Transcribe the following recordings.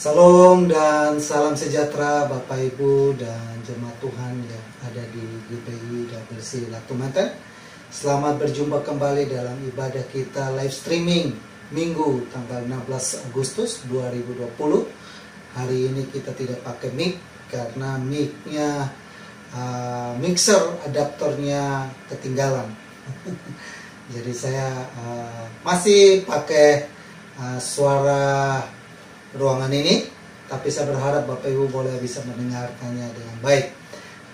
Salam dan salam sejahtera Bapak Ibu dan jemaat Tuhan yang ada di GBI WC Latumanten. Selamat berjumpa kembali dalam ibadah kita live streaming Minggu tanggal 16 Agustus 2020. Hari ini kita tidak pakai mic karena micnya mixer adaptornya ketinggalan. Jadi saya masih pakai suara ruangan ini, tapi saya berharap Bapak Ibu boleh bisa mendengarkannya dengan baik.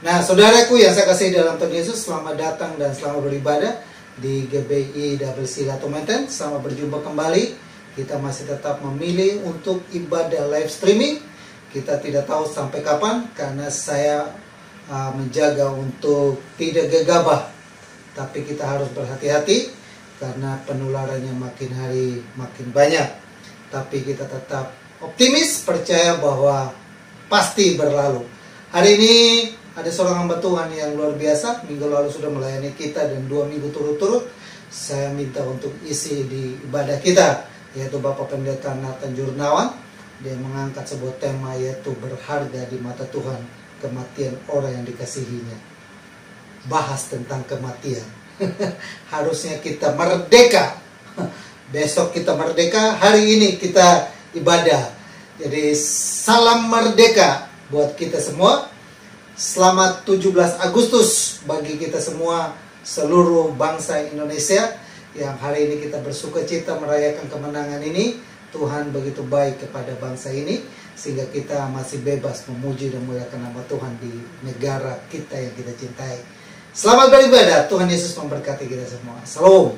Nah, saudaraku yang saya kasih dalam Tuhan Yesus, selamat datang dan selamat beribadah di GBI WC Latumanten. Selamat berjumpa kembali. Kita masih tetap memilih untuk ibadah live streaming. Kita tidak tahu sampai kapan karena saya menjaga untuk tidak gegabah. Tapi kita harus berhati-hati karena penularannya makin hari makin banyak. Tapi kita tetap optimis, percaya bahwa pasti berlalu. Hari ini ada seorang hamba Tuhan yang luar biasa. Minggu lalu sudah melayani kita dan 2 minggu turut-turut saya minta untuk isi di ibadah kita, yaitu Bapak Pendeta Nathan Jurnawan. Dia mengangkat sebuah tema yaitu berharga di mata Tuhan, kematian orang yang dikasihinya. Bahas tentang kematian. Harusnya kita merdeka. Besok kita merdeka, hari ini kita ibadah. Jadi salam merdeka buat kita semua. Selamat 17 Agustus bagi kita semua, seluruh bangsa Indonesia yang hari ini kita bersuka cita merayakan kemenangan ini. Tuhan begitu baik kepada bangsa ini sehingga kita masih bebas memuji dan memuliakan nama Tuhan di negara kita yang kita cintai. Selamat beribadah, Tuhan Yesus memberkati kita semua. Salam.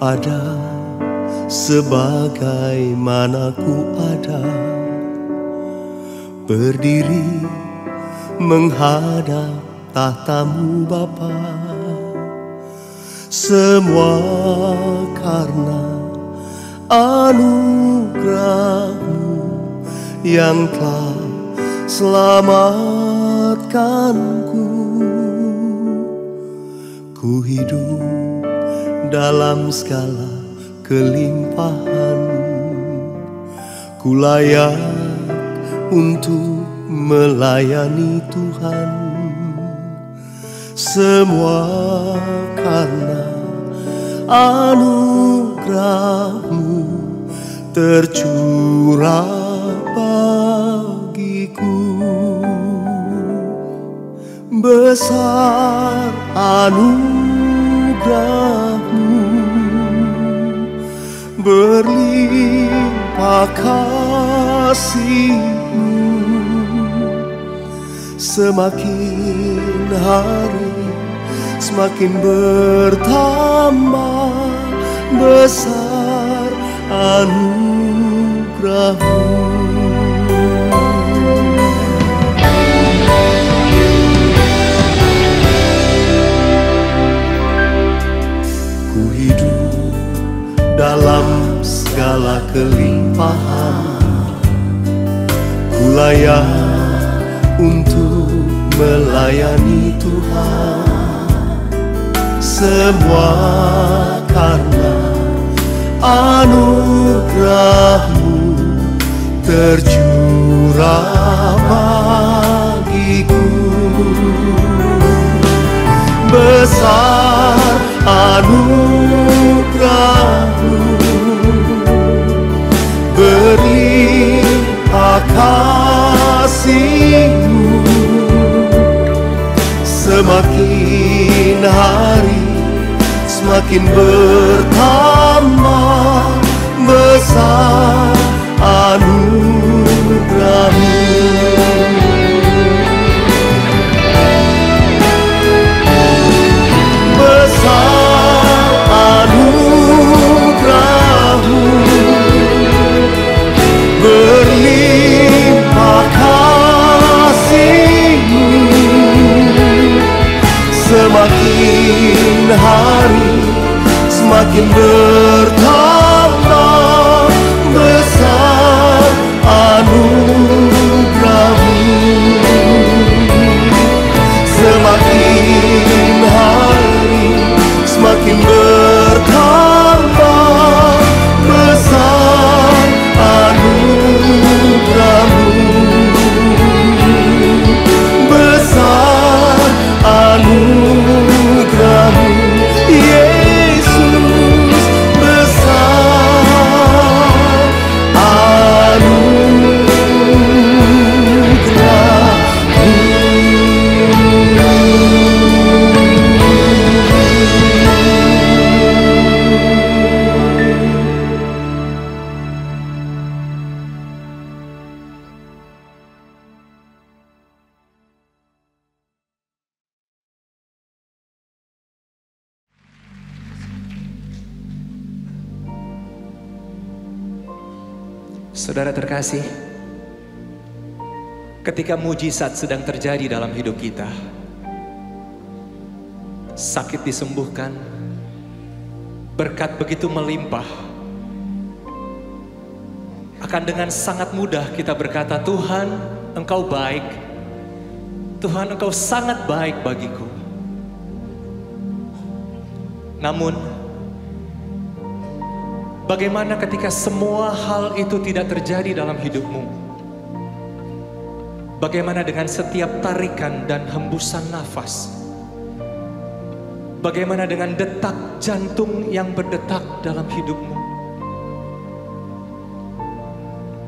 ada sebagaimana ku ada, berdiri menghadap tahtamu Bapa. Semua karena anugerah-Mu yang telah selamatkanku. Ku hidup dalam segala kelimpahan, ku layak untuk melayani Tuhan. Semua karena anugerah-Mu tercurah bagiku. Besar anugerah-Mu, berlimpah kasih-Mu. Semakin hari semakin bertambah besar anugerah-Mu. Ku hidup dalam segala kelimpahan, ku layak untuk melayani Tuhan. Semua karena anugerah-Mu tercurah bagiku. Besar anugerah-Mu, berlimpah kasih-Mu. Semakin hari semakin bertambah besar anugerah-Mu. Besar anugerah-Mu, berlimpah kasih-Mu. Semakin hari semakin bertambah besar anugerah-Mu. Semakin hari semakin bertambah besar anugerah-Mu. Besar anugerah-Mu, Yesus. Besar anugerah-Mu. Saudara terkasih, ketika mujizat sedang terjadi dalam hidup kita, sakit disembuhkan, berkat begitu melimpah, akan dengan sangat mudah kita berkata, Tuhan, Engkau baik, Tuhan, Engkau sangat baik bagiku. Namun, bagaimana ketika semua hal itu tidak terjadi dalam hidupmu? Bagaimana dengan setiap tarikan dan hembusan nafas? Bagaimana dengan detak jantung yang berdetak dalam hidupmu?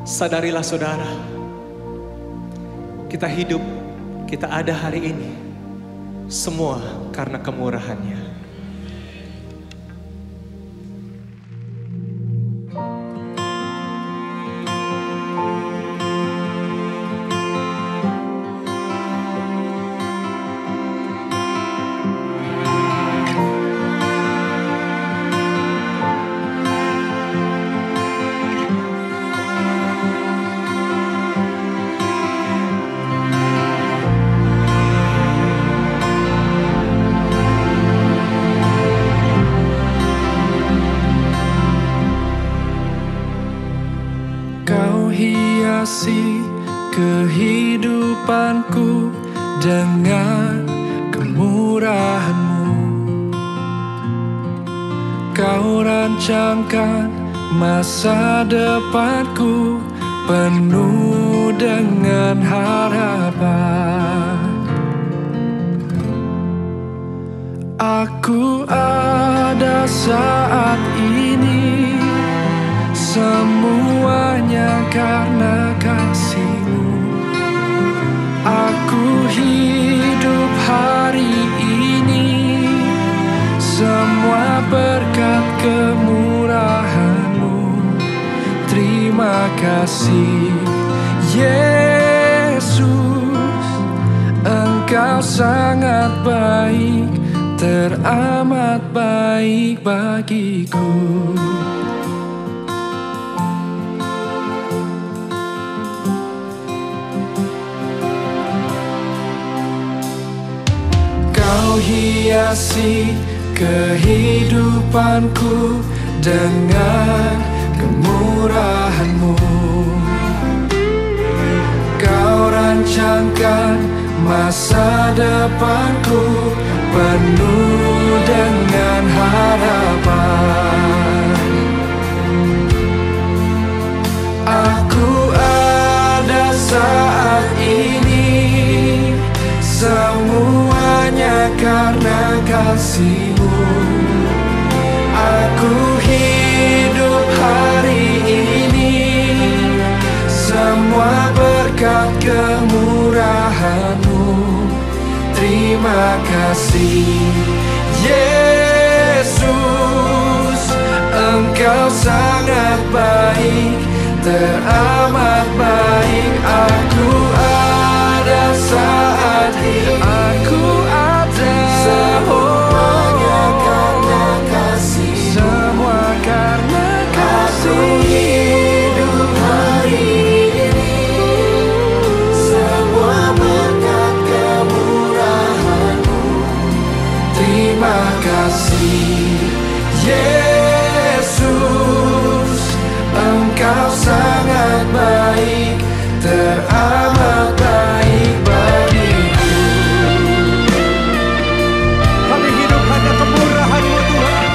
Sadarilah saudara, kita hidup, kita ada hari ini, semua karena kemurahan-Nya. hiasi kehidupanku dengan kemurahan-Mu. Kau rancangkan masa depanku penuh dengan harapan. Aku ada saat ini, semuanya karena kasih-Mu. Aku hidup hari ini, semua berkat kemurahan-Mu. Terima kasih Yesus, Engkau sangat baik, teramat baik bagiku. Kau hiasi kehidupanku dengan kemurahan-Mu. Kau rancangkan masa depanku penuh dengan harapan. Aku ada saat ini, semuanya karena kasih-Mu. Aku hidup hari ini, semua berkat kemurahan-Mu. Terima kasih Yesus, Engkau sangat baik, teramat baik. Aku ada saat ini, aku ada, semuanya karena kasih, semua karena kasih. Aku hidup hari ini, semua berkat kemurahan-Mu. Terima kasih Yesus, Engkau sangat baik, teramat baik bagiku. Kami hidup hanya kemurahan-Mu Tuhan.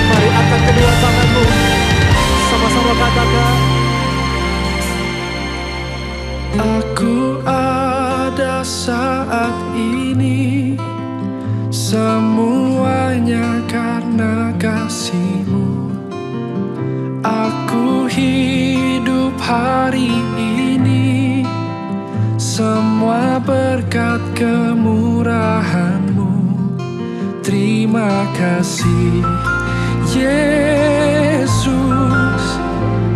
Mari angkat kedua tanganmu, sama-sama katakan. Aku ada saat ini, semuanya karena kasih-Mu. Aku hidup hari ini, semua berkat kemurahan-Mu. Terima kasih Yesus,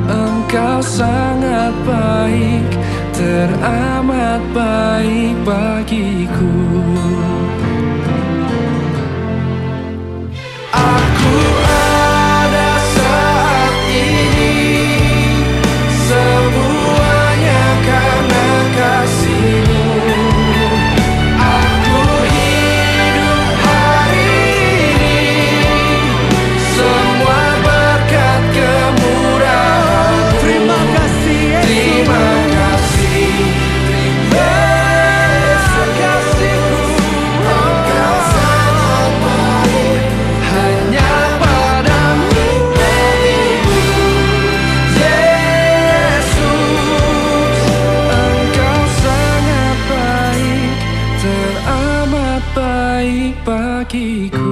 Engkau sangat baik, teramat baik bagiku. Aku ada saat ini, semuanya karena kasih-Mu. Aku hidup hari ini, semua berkat kemurahan-Mu. Terima kasih Yesus. Terima kasih baik bagiku.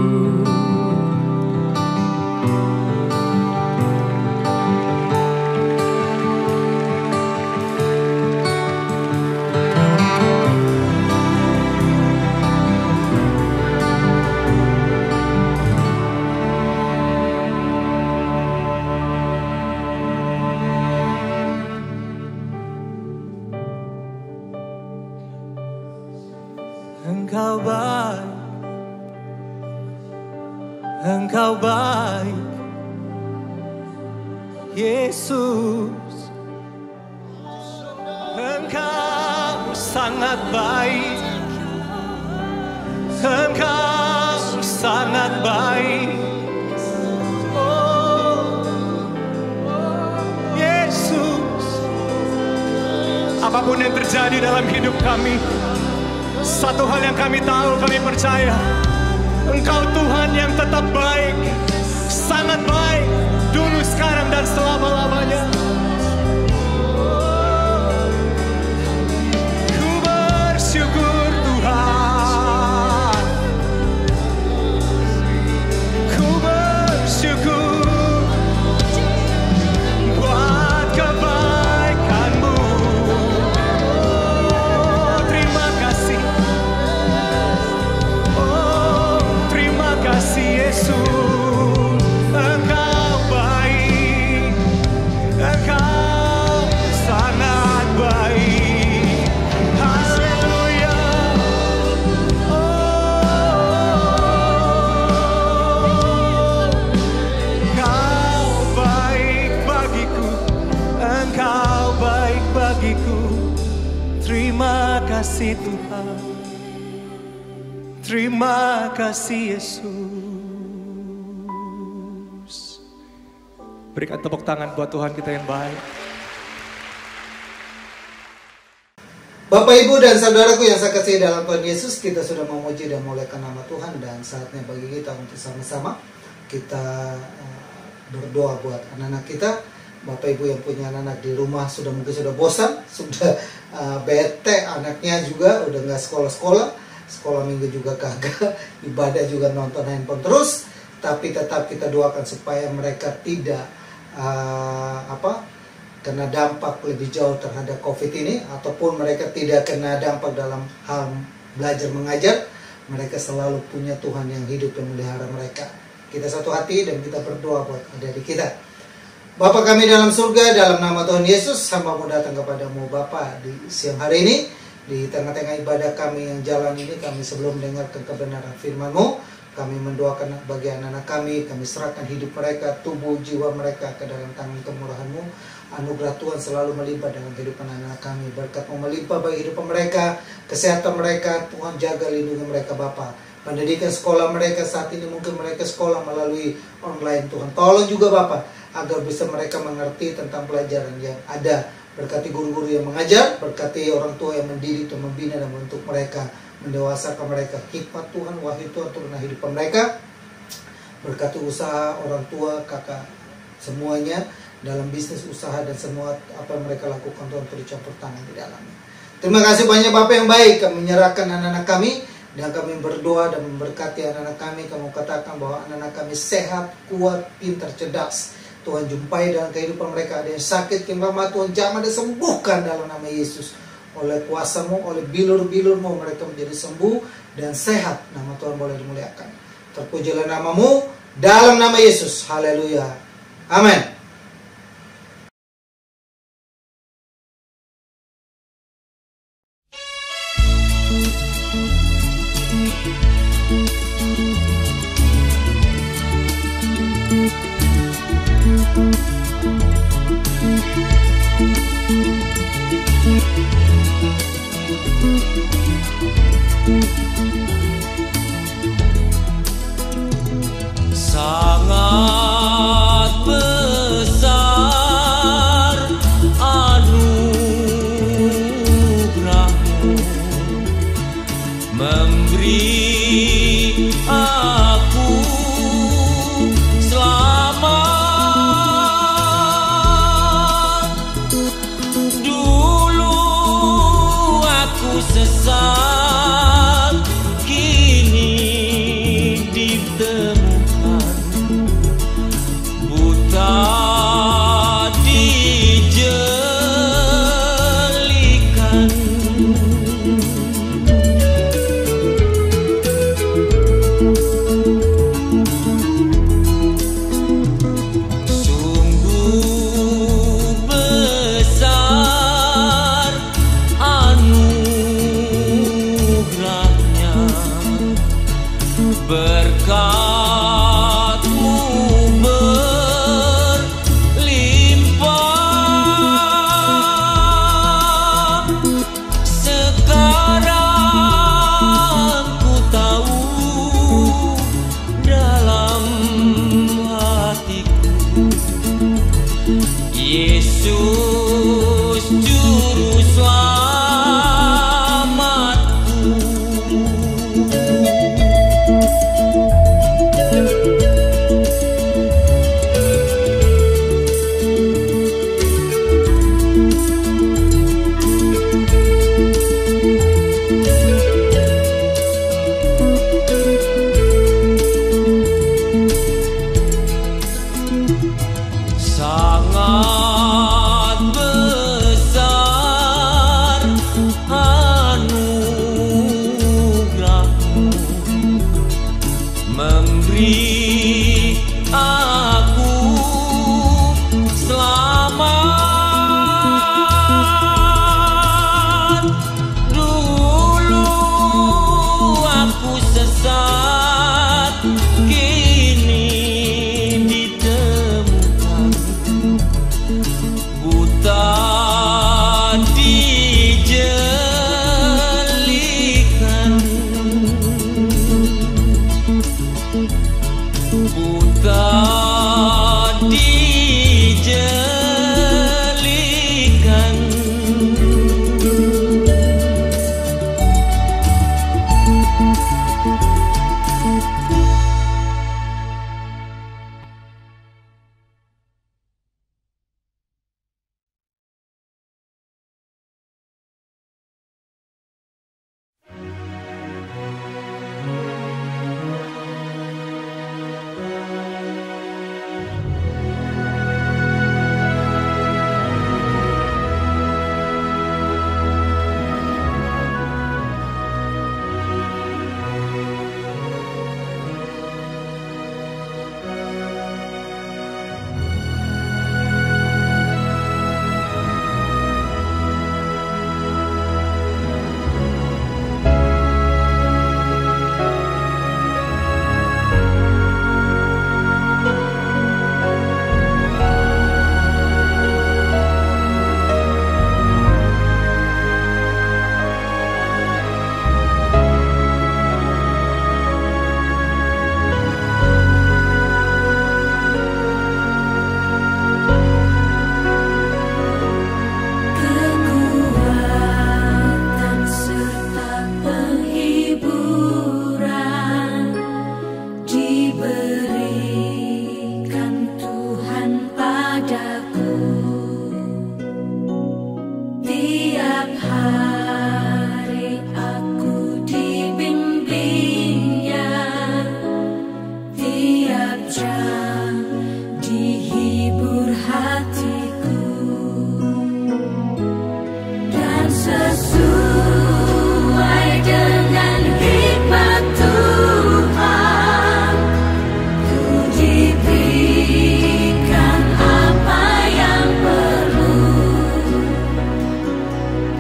Engkau baik, Engkau baik, Yesus. Engkau sangat baik. Engkau sangat baik. Oh, Yesus. Apapun yang terjadi dalam hidup kami, satu hal yang kami tahu, kami percaya, Engkau Tuhan yang tetap baik, sangat baik, dulu, sekarang, dan selama-lamanya. Ku bersyukur Tuhan, ku bersyukur buat kebaikan-Mu. Oh, terima kasih. Oh, terima kasih Yesus. Engkau baik, Engkau sangat baik. Haleluya. Engkau baik bagiku, Engkau baik bagiku. Terima kasih Tuhan, terima kasih Yesus. Berikan tepuk tangan buat Tuhan kita yang baik. Bapak, Ibu, dan saudaraku yang saya kasihi dalam Tuhan Yesus, kita sudah memuji dan memuliakan nama Tuhan, dan saatnya bagi kita untuk sama-sama kita berdoa buat anak-anak kita. Bapak Ibu yang punya anak di rumah mungkin sudah bosan, sudah bete, anaknya juga udah nggak sekolah minggu juga kagak, ibadah juga nonton handphone terus, tapi tetap kita doakan supaya mereka tidak kena dampak lebih jauh terhadap COVID ini, ataupun mereka tidak kena dampak dalam hal belajar mengajar. Mereka selalu punya Tuhan yang hidup yang melihara mereka. Kita satu hati dan kita berdoa buat adik-adik kita. Bapa kami dalam surga, dalam nama Tuhan Yesus, hamba-Mu datang kepadamu Bapa di siang hari ini, di tengah-tengah ibadah kami yang jalan ini. Kami sebelum mendengarkan kebenaran firman-Mu, kami mendoakan bagi anak-anak kami serahkan hidup mereka, tubuh, jiwa mereka ke dalam tangan kemurahan-Mu. Anugerah Tuhan selalu melimpah dalam kehidupan anak-anak kami. Berkat-Mu melimpah bagi hidup mereka, kesehatan mereka, Tuhan jaga lindungi mereka Bapa. Pendidikan sekolah mereka saat ini, mungkin mereka sekolah melalui online, Tuhan tolong juga Bapa, agar bisa mereka mengerti tentang pelajaran yang ada. Berkati guru-guru yang mengajar, berkati orang tua yang mendidik dan membina dan membentuk mereka, mendewasakan mereka. Hikmat Tuhan, wahyu Tuhan turunlah hidup mereka. Berkati usaha orang tua, kakak, semuanya dalam bisnis usaha dan semua apa yang mereka lakukan, Tuhan turut campur tangan di dalamnya. Terima kasih banyak Bapak yang baik. Kami menyerahkan anak-anak kami dan kami berdoa dan memberkati anak-anak kami. Kamu katakan bahwa anak-anak kami sehat, kuat, pintar, cerdas. Tuhan jumpai dalam kehidupan mereka. Ada yang sakit, kemama Tuhan jamah dan sembuhkan dalam nama Yesus. Oleh kuasa-Mu, oleh bilur-bilur-Mu mereka menjadi sembuh dan sehat. Nama Tuhan boleh dimuliakan. Terpujilah nama-Mu dalam nama Yesus. Haleluya. Amin. Sangat besar anugerah-Mu, memberi aku selamat. Dulu aku sesat, kini ditemukan, buta dijelikan. Sungguh besar anugerah-Mu, dijelikan, buta dijelikan.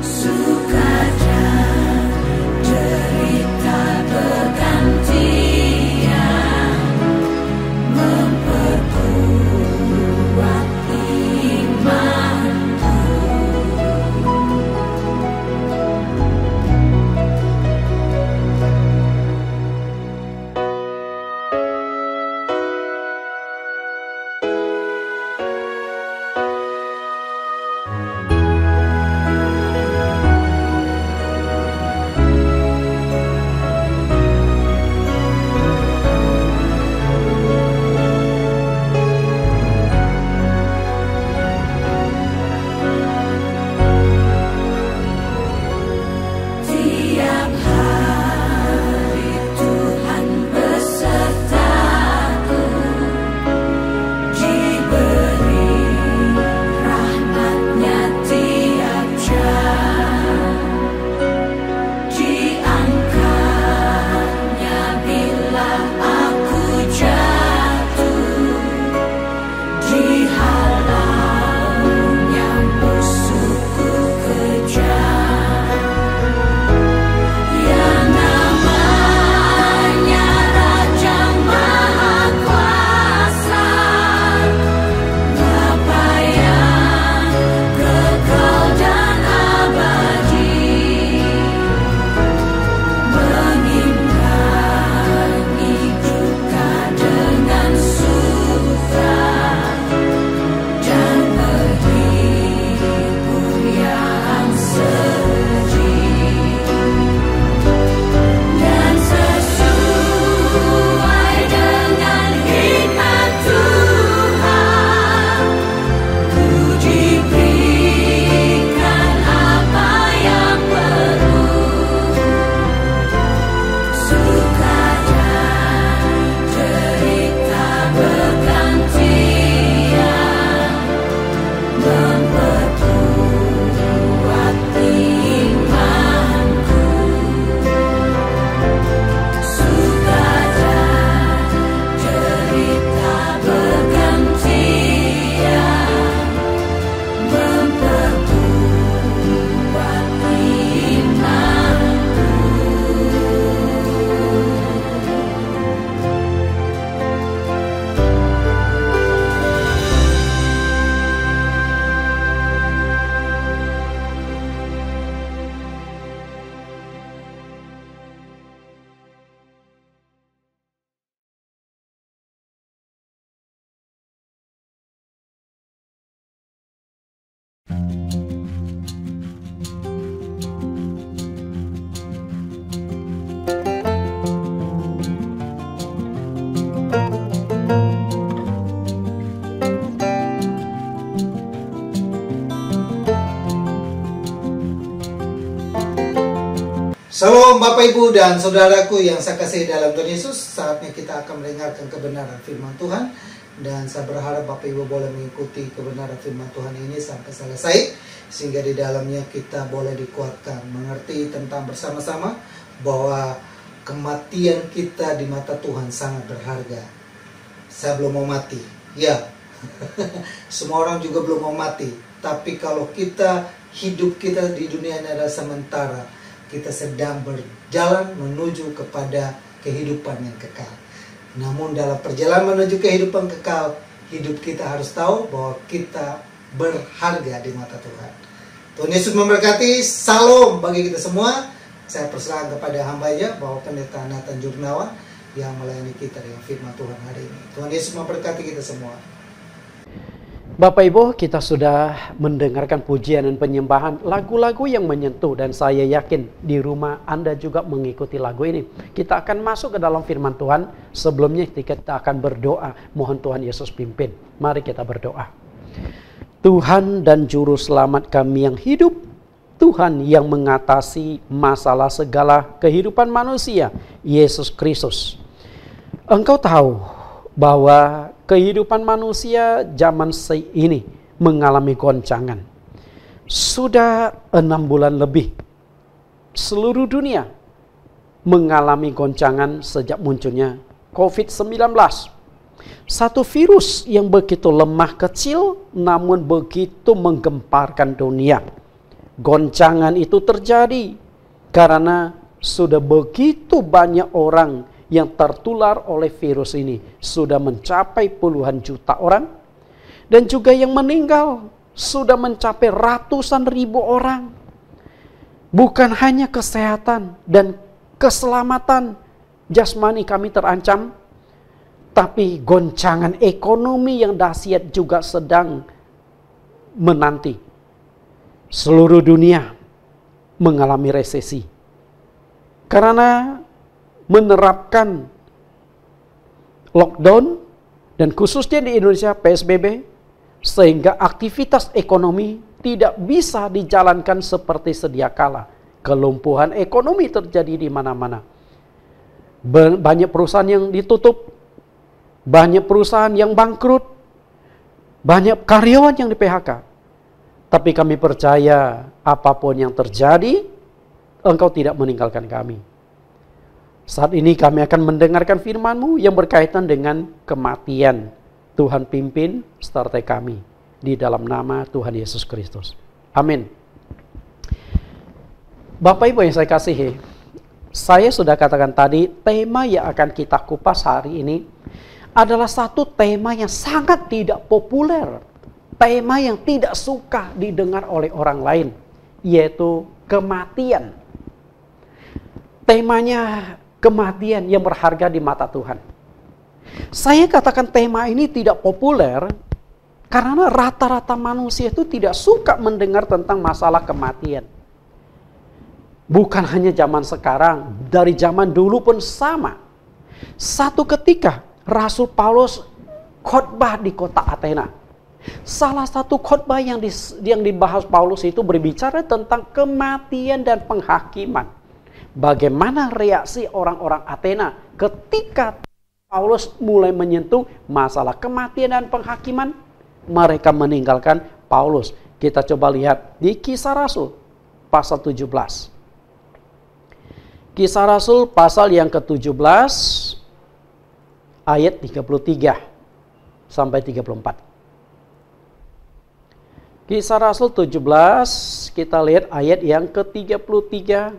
Su Shalom Bapak Ibu dan Saudaraku yang saya kasihi dalam Tuhan Yesus. Saatnya kita akan mendengarkan kebenaran firman Tuhan. Dan saya berharap Bapak Ibu boleh mengikuti kebenaran firman Tuhan ini sampai selesai, sehingga di dalamnya kita boleh dikuatkan, mengerti tentang bersama-sama bahwa kematian kita di mata Tuhan sangat berharga. Saya belum mau mati, ya. Semua orang juga belum mau mati. Tapi kalau hidup kita di dunia ini adalah sementara, kita sedang berjalan menuju kepada kehidupan yang kekal. Namun dalam perjalanan menuju kehidupan kekal, hidup kita harus tahu bahwa kita berharga di mata Tuhan. Tuhan Yesus memberkati. Salam bagi kita semua. Saya persilakan kepada hamba-Nya bahwa Pendeta Nathan Jurnawan yang melayani kita dengan firman Tuhan hari ini. Tuhan Yesus memberkati kita semua. Bapak Ibu, kita sudah mendengarkan pujian dan penyembahan, lagu-lagu yang menyentuh, dan saya yakin di rumah Anda juga mengikuti lagu ini. Kita akan masuk ke dalam firman Tuhan. Sebelumnya kita akan berdoa, mohon Tuhan Yesus pimpin. Mari kita berdoa. Tuhan dan Juru Selamat kami yang hidup, Tuhan yang mengatasi masalah segala kehidupan manusia, Yesus Kristus. Engkau tahu bahwa kehidupan manusia zaman ini mengalami goncangan. Sudah 6 bulan lebih seluruh dunia mengalami goncangan sejak munculnya COVID-19. Satu virus yang begitu lemah kecil namun begitu menggemparkan dunia. Goncangan itu terjadi karena sudah begitu banyak orang yang tertular oleh virus ini, sudah mencapai puluhan juta orang, dan juga yang meninggal sudah mencapai ratusan ribu orang. Bukan hanya kesehatan dan keselamatan jasmani kami terancam, tapi goncangan ekonomi yang dahsyat juga sedang menanti. Seluruh dunia mengalami resesi karena menerapkan lockdown dan khususnya di Indonesia PSBB, sehingga aktivitas ekonomi tidak bisa dijalankan seperti sedia kala. Kelumpuhan ekonomi terjadi di mana-mana. Banyak perusahaan yang ditutup, banyak perusahaan yang bangkrut, banyak karyawan yang di-PHK. Tapi kami percaya apapun yang terjadi, Engkau tidak meninggalkan kami. Saat ini kami akan mendengarkan firman-Mu yang berkaitan dengan kematian. Tuhan pimpin sertai kami di dalam nama Tuhan Yesus Kristus. Amin. Bapak Ibu yang saya kasihi, saya sudah katakan tadi, tema yang akan kita kupas hari ini adalah satu tema yang sangat tidak populer. Tema yang tidak suka didengar oleh orang lain, yaitu kematian. Temanya kematian yang berharga di mata Tuhan. Saya katakan tema ini tidak populer karena rata-rata manusia itu tidak suka mendengar tentang masalah kematian. Bukan hanya zaman sekarang, dari zaman dulu pun sama. Satu ketika Rasul Paulus khotbah di kota Athena. Salah satu khotbah yang dibahas Paulus itu berbicara tentang kematian dan penghakiman. Bagaimana reaksi orang-orang Athena ketika Paulus mulai menyentuh masalah kematian dan penghakiman? Mereka meninggalkan Paulus. Kita coba lihat di Kisah Rasul pasal 17. Kisah Rasul pasal yang ke-17 ayat 33 sampai 34. Kisah Rasul 17, kita lihat ayat yang ke-33.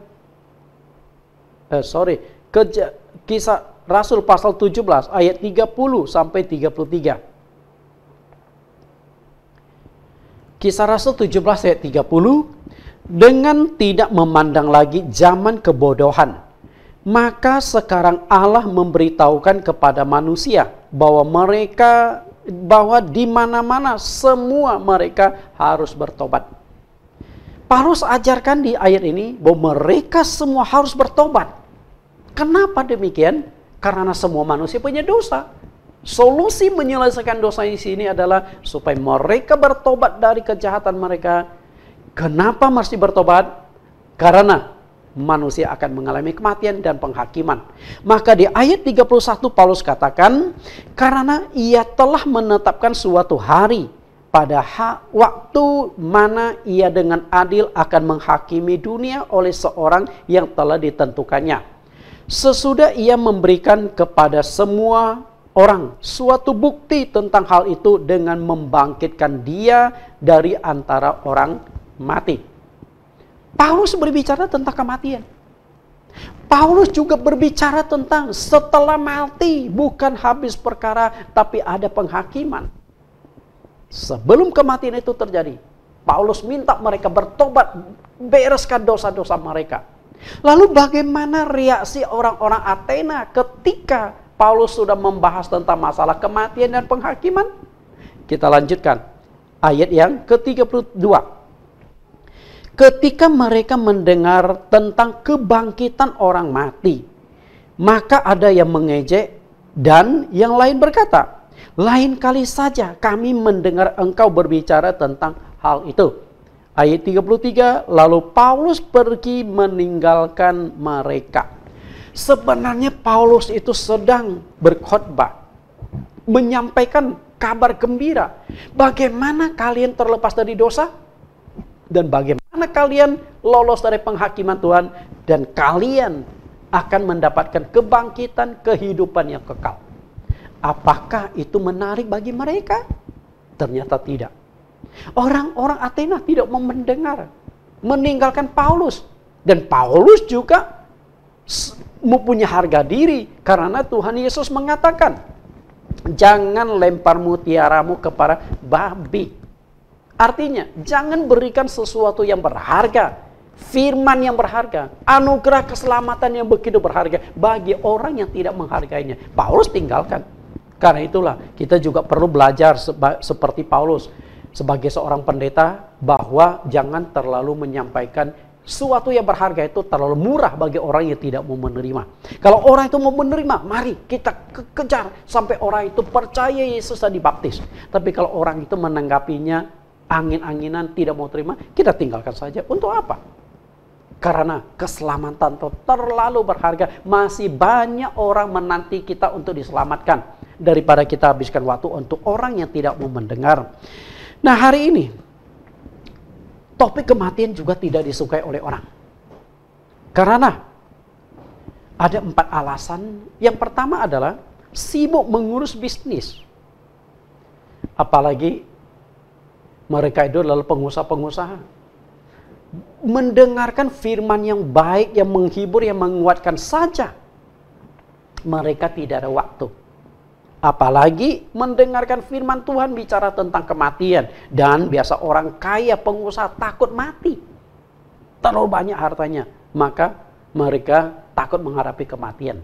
Kisah Rasul pasal 17 ayat 30 sampai 33. Kisah Rasul 17 ayat 30. Dengan tidak memandang lagi zaman kebodohan, maka sekarang Allah memberitahukan kepada manusia bahwa di mana-mana semua mereka harus bertobat. Paulus ajarkan di ayat ini bahwa mereka semua harus bertobat. Kenapa demikian? Karena semua manusia punya dosa. Solusi menyelesaikan dosa di sini adalah supaya mereka bertobat dari kejahatan mereka. Kenapa mesti bertobat? Karena manusia akan mengalami kematian dan penghakiman. Maka di ayat 31 Paulus katakan, karena ia telah menetapkan suatu hari pada waktu mana ia dengan adil akan menghakimi dunia oleh seorang yang telah ditentukannya. Sesudah ia memberikan kepada semua orang suatu bukti tentang hal itu dengan membangkitkan dia dari antara orang mati. Paulus berbicara tentang kematian. Paulus juga berbicara tentang setelah mati bukan habis perkara tapi ada penghakiman. Sebelum kematian itu terjadi, Paulus minta mereka bertobat, bereskan dosa-dosa mereka. Lalu bagaimana reaksi orang-orang Athena ketika Paulus sudah membahas tentang masalah kematian dan penghakiman? Kita lanjutkan ayat yang ke-32. Ketika mereka mendengar tentang kebangkitan orang mati, maka ada yang mengejek dan yang lain berkata, lain kali saja kami mendengar engkau berbicara tentang hal itu. Ayat 33, lalu Paulus pergi meninggalkan mereka. Sebenarnya Paulus itu sedang berkhotbah, menyampaikan kabar gembira. Bagaimana kalian terlepas dari dosa? Dan bagaimana kalian lolos dari penghakiman Tuhan? Dan kalian akan mendapatkan kebangkitan kehidupan yang kekal. Apakah itu menarik bagi mereka? Ternyata tidak. Orang-orang Athena tidak mau mendengar, meninggalkan Paulus. Dan Paulus juga mempunyai harga diri karena Tuhan Yesus mengatakan, jangan lempar mutiaramu kepada babi. Artinya, jangan berikan sesuatu yang berharga, firman yang berharga, anugerah keselamatan yang begitu berharga bagi orang yang tidak menghargainya. Paulus tinggalkan. Karena itulah kita juga perlu belajar seperti Paulus sebagai seorang pendeta, bahwa jangan terlalu menyampaikan sesuatu yang berharga itu terlalu murah bagi orang yang tidak mau menerima. Kalau orang itu mau menerima, mari kita kejar sampai orang itu percaya Yesus dan dibaptis. Tapi kalau orang itu menanggapinya angin-anginan, tidak mau terima, kita tinggalkan saja. Untuk apa? Karena keselamatan itu terlalu berharga. Masih banyak orang menanti kita untuk diselamatkan, daripada kita habiskan waktu untuk orang yang tidak mau mendengar. Nah, hari ini topik kematian juga tidak disukai oleh orang. Karena ada 4 alasan. Yang pertama adalah sibuk mengurus bisnis. Apalagi mereka itu adalah pengusaha-pengusaha. Mendengarkan firman yang baik, yang menghibur, yang menguatkan saja, mereka tidak ada waktu. Apalagi mendengarkan firman Tuhan bicara tentang kematian. Dan biasa orang kaya, pengusaha takut mati. Terlalu banyak hartanya. Maka mereka takut menghadapi kematian.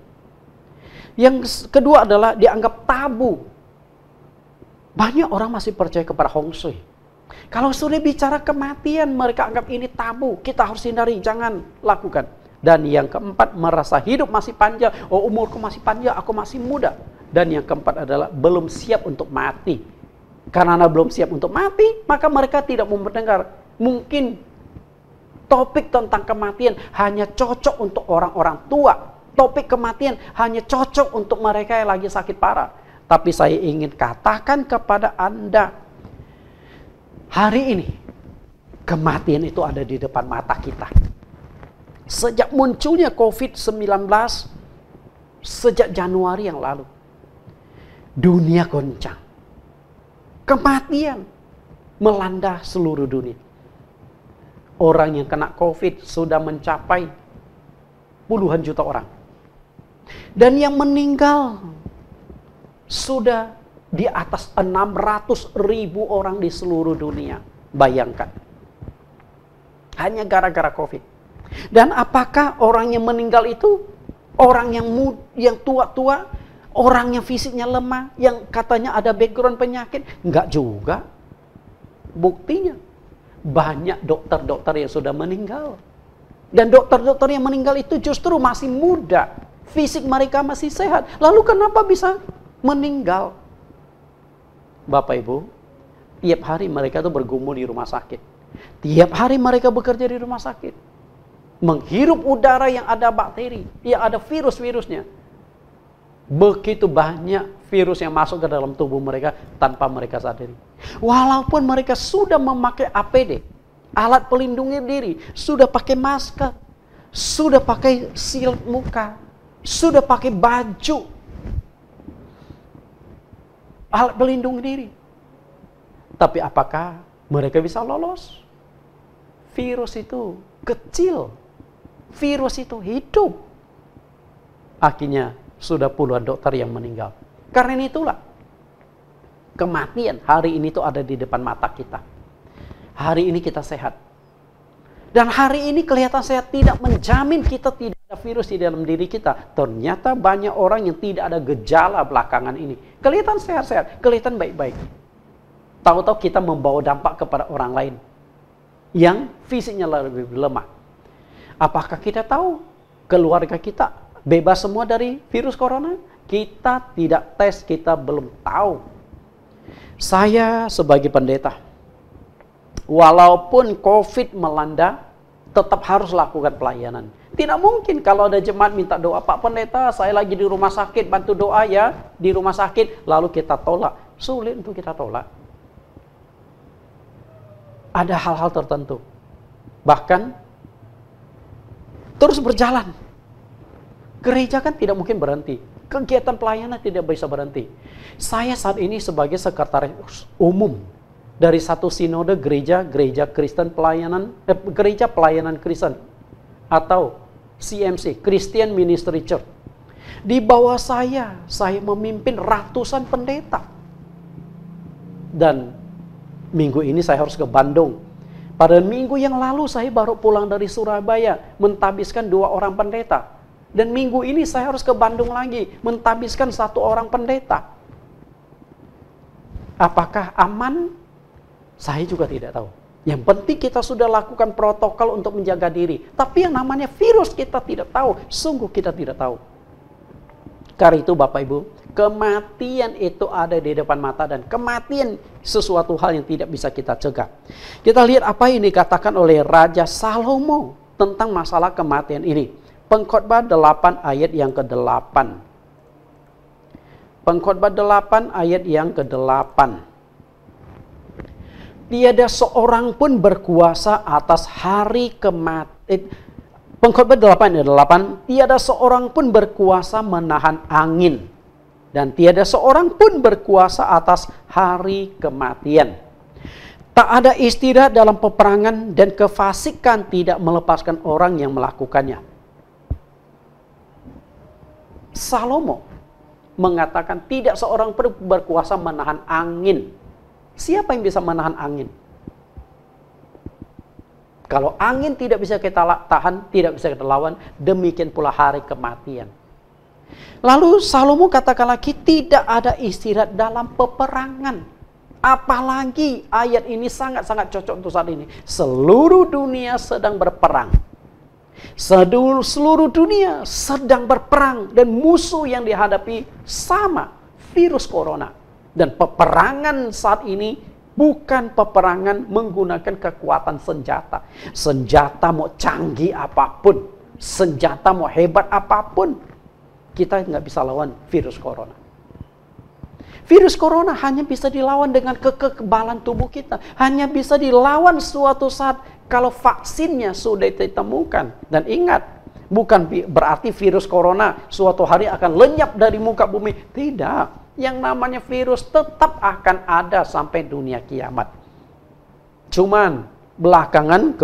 Yang kedua adalah dianggap tabu. Banyak orang masih percaya kepada Hong Shui. Kalau sudah bicara kematian, mereka anggap ini tabu. Kita harus hindari, jangan lakukan. Dan yang keempat, merasa hidup masih panjang. Oh, umurku masih panjang, aku masih muda. Dan yang keempat adalah belum siap untuk mati. Karena belum siap untuk mati, maka mereka tidak mau mendengar. Mungkin topik tentang kematian hanya cocok untuk orang-orang tua. Topik kematian hanya cocok untuk mereka yang lagi sakit parah. Tapi saya ingin katakan kepada Anda, hari ini kematian itu ada di depan mata kita. Sejak munculnya COVID-19, sejak Januari yang lalu, dunia goncang. Kematian melanda seluruh dunia. Orang yang kena COVID sudah mencapai puluhan juta orang. Dan yang meninggal sudah di atas 600.000 orang di seluruh dunia. Bayangkan. Hanya gara-gara COVID. Dan apakah orang yang meninggal itu orang yang tua-tua, orang yang fisiknya lemah, yang katanya ada background penyakit? Enggak juga. Buktinya banyak dokter-dokter yang sudah meninggal. Dan dokter-dokter yang meninggal itu justru masih muda. Fisik mereka masih sehat. Lalu kenapa bisa meninggal? Bapak Ibu, tiap hari mereka tuh bergumul di rumah sakit. Tiap hari mereka bekerja di rumah sakit. menghirup udara yang ada bakteri, yang ada virus-virusnya. Begitu banyak virus yang masuk ke dalam tubuh mereka tanpa mereka sadari. Walaupun mereka sudah memakai APD, alat pelindung diri, sudah pakai masker, sudah pakai shield muka, sudah pakai baju, alat pelindung diri. Tapi apakah mereka bisa lolos? Virus itu kecil. Virus itu hidup. Akhirnya sudah puluhan dokter yang meninggal. Karena itulah kematian hari ini tuh ada di depan mata kita. Hari ini kita sehat. Dan hari ini kelihatan sehat tidak menjamin kita tidak ada virus di dalam diri kita. Ternyata banyak orang yang tidak ada gejala belakangan ini. Kelihatan sehat-sehat, kelihatan baik-baik. Tahu-tahu kita membawa dampak kepada orang lain yang fisiknya lebih lemah. Apakah kita tahu keluarga kita bebas semua dari virus corona? Kita tidak tes, kita belum tahu. Saya sebagai pendeta, walaupun COVID melanda, tetap harus lakukan pelayanan. Tidak mungkin kalau ada jemaat minta doa, Pak Pendeta, saya lagi di rumah sakit, bantu doa ya, di rumah sakit, lalu kita tolak. Sulit untuk kita tolak. Ada hal-hal tertentu. Bahkan terus berjalan. Gereja kan tidak mungkin berhenti. Kegiatan pelayanan tidak bisa berhenti. Saya saat ini sebagai sekretaris umum dari satu sinode gereja Kristen pelayanan, gereja pelayanan Kristen atau CMC, Christian Ministry Church. Di bawah saya memimpin ratusan pendeta. Dan minggu ini saya harus ke Bandung. Pada minggu yang lalu saya baru pulang dari Surabaya, mentabiskan 2 orang pendeta. Dan minggu ini saya harus ke Bandung lagi, mentabiskan 1 orang pendeta. Apakah aman? Saya juga tidak tahu. Yang penting kita sudah lakukan protokol untuk menjaga diri. Tapi yang namanya virus kita tidak tahu. Sungguh kita tidak tahu. Karena itu Bapak Ibu, kematian itu ada di depan mata. Dan kematian sesuatu hal yang tidak bisa kita cegah. Kita lihat apa yang dikatakan oleh Raja Salomo tentang masalah kematian ini. Pengkhotbah 8 ayat yang ke-8. Pengkhotbah 8 ayat yang ke-8. Tiada seorang pun berkuasa atas hari kematian. Pengkhotbah 8 ayat 8. Tiada seorang pun berkuasa menahan angin. Dan tiada seorang pun berkuasa atas hari kematian. Tak ada istirahat dalam peperangan dan kefasikan tidak melepaskan orang yang melakukannya. Salomo mengatakan tidak seorang pun berkuasa menahan angin. Siapa yang bisa menahan angin? Kalau angin tidak bisa kita tahan, tidak bisa kita lawan, demikian pula hari kematian. Lalu Salomo katakan lagi tidak ada istirahat dalam peperangan. Apalagi ayat ini sangat-sangat cocok untuk saat ini. Seluruh dunia sedang berperang. Seluruh dunia sedang berperang dan musuh yang dihadapi sama, virus corona. Dan peperangan saat ini bukan peperangan menggunakan kekuatan senjata. Senjata mau canggih apapun, senjata mau hebat apapun, kita nggak bisa lawan virus corona. Virus corona hanya bisa dilawan dengan kekebalan tubuh kita. Hanya bisa dilawan suatu saat kalau vaksinnya sudah ditemukan. Dan ingat, bukan berarti virus corona suatu hari akan lenyap dari muka bumi. Tidak. Yang namanya virus tetap akan ada sampai dunia kiamat. Cuman belakangan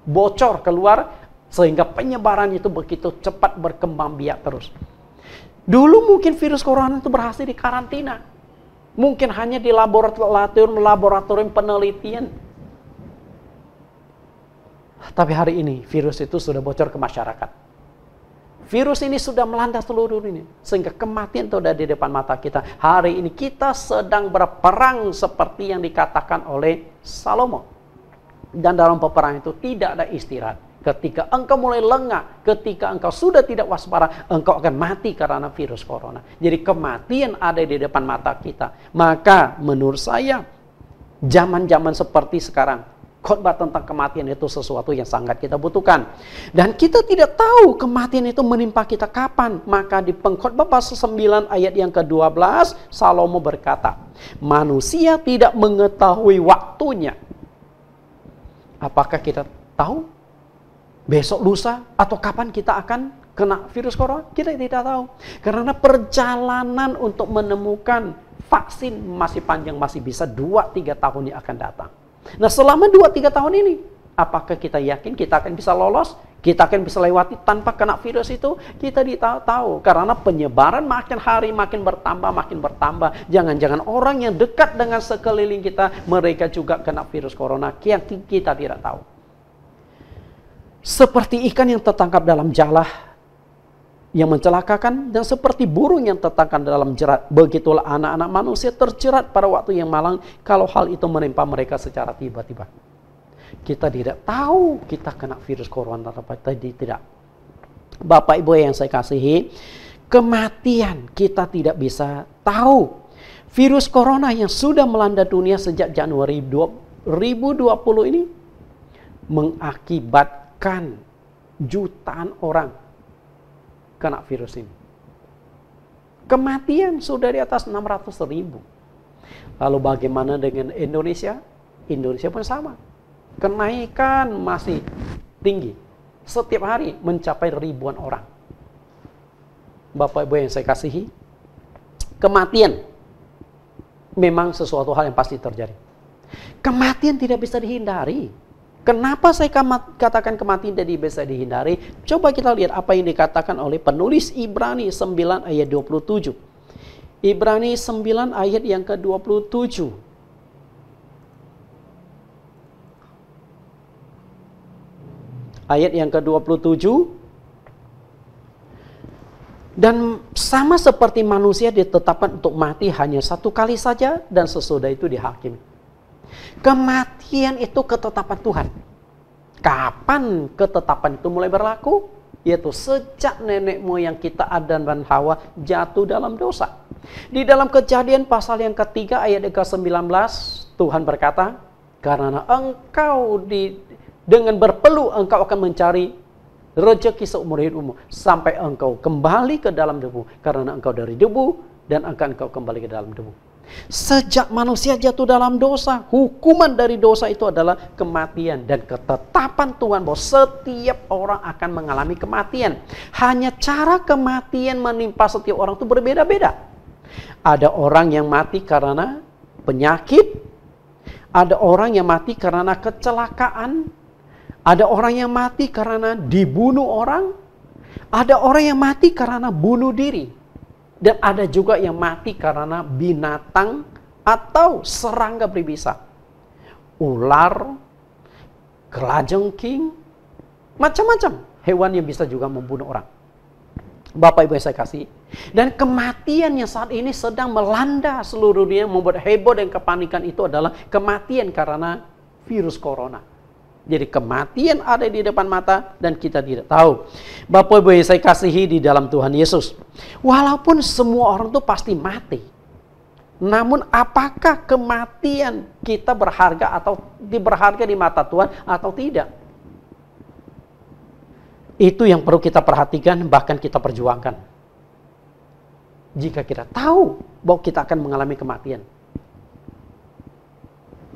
bocor keluar sehingga penyebaran itu begitu cepat berkembang biak terus. Dulu mungkin virus corona itu berhasil di karantina. Mungkin hanya di laboratorium penelitian. Tapi hari ini virus itu sudah bocor ke masyarakat. Virus ini sudah melanda seluruh dunia. Sehingga kematian itu ada di depan mata kita. Hari ini kita sedang berperang seperti yang dikatakan oleh Salomo. Dan dalam peperangan itu tidak ada istirahat. Ketika engkau mulai lengah, ketika engkau sudah tidak waspada, engkau akan mati karena virus corona. Jadi kematian ada di depan mata kita. Maka menurut saya, zaman-zaman seperti sekarang, Khotbah tentang kematian itu sesuatu yang sangat kita butuhkan. Dan kita tidak tahu kematian itu menimpa kita kapan. Maka di Pengkhotbah pasal 9 ayat yang ke-12, Salomo berkata, manusia tidak mengetahui waktunya. Apakah kita tahu besok, lusa, atau kapan kita akan kena virus corona? Kita tidak tahu. Karena perjalanan untuk menemukan vaksin masih panjang, masih bisa 2-3 tahun yang akan datang. Nah, selama 2-3 tahun ini, apakah kita yakin kita akan bisa lolos? Kita akan bisa lewati tanpa kena virus itu? Kita tidak tahu. Karena penyebaran makin hari makin bertambah. Jangan-jangan orang yang dekat dengan sekeliling kita, mereka juga kena virus corona yang kita tidak tahu. Seperti ikan yang tertangkap dalam jala yang mencelakakan, dan seperti burung yang tertangkap dalam jerat, begitulah anak-anak manusia terjerat pada waktu yang malang kalau hal itu menimpa mereka secara tiba-tiba. Kita tidak tahu kita kena virus corona atau tidak. Bapak Ibu yang saya kasihi, kematian kita tidak bisa tahu. Virus corona yang sudah melanda dunia sejak Januari 2020 ini mengakibatkan jutaan orang kena virus ini. Kematian sudah di atas 600.000. Lalu bagaimana dengan Indonesia? Indonesia pun sama. Kenaikan masih tinggi. Setiap hari mencapai ribuan orang. Bapak Ibu yang saya kasihi, kematian memang sesuatu hal yang pasti terjadi. Kematian tidak bisa dihindari. Kenapa saya katakan kematian tidak bisa dihindari? Coba kita lihat apa yang dikatakan oleh penulis Ibrani 9 ayat 27. Ibrani 9 ayat yang ke-27. Ayat yang ke-27. Dan sama seperti manusia ditetapkan untuk mati hanya satu kali saja, dan sesudah itu dihakimi. Kematian itu ketetapan Tuhan. Kapan ketetapan itu mulai berlaku? Yaitu sejak nenek moyang kita Adam dan Hawa jatuh dalam dosa. Di dalam Kejadian pasal yang ketiga ayat ke-19, Tuhan berkata, karena engkau dengan berpeluh engkau akan mencari rezeki seumur hidupmu sampai engkau kembali ke dalam debu, karena engkau dari debu dan akan engkau kembali ke dalam debu. Sejak manusia jatuh dalam dosa, hukuman dari dosa itu adalah kematian. Dan ketetapan Tuhan bahwa setiap orang akan mengalami kematian. Hanya cara kematian menimpa setiap orang itu berbeda-beda. Ada orang yang mati karena penyakit. Ada orang yang mati karena kecelakaan. Ada orang yang mati karena dibunuh orang. Ada orang yang mati karena bunuh diri. Dan ada juga yang mati karena binatang atau serangga berbisa. Ular, kelajengking, macam-macam hewan yang bisa juga membunuh orang. Bapak Ibu yang saya kasih. Dan kematian yang saat ini sedang melanda seluruh dunia, membuat heboh dan kepanikan itu adalah kematian karena virus corona. Jadi kematian ada di depan mata dan kita tidak tahu. Bapak Ibu yang saya kasihi di dalam Tuhan Yesus. Walaupun semua orang itu pasti mati. Namun apakah kematian kita berharga atau berharga di mata Tuhan atau tidak? Itu yang perlu kita perhatikan, bahkan kita perjuangkan. Jika kita tahu bahwa kita akan mengalami kematian,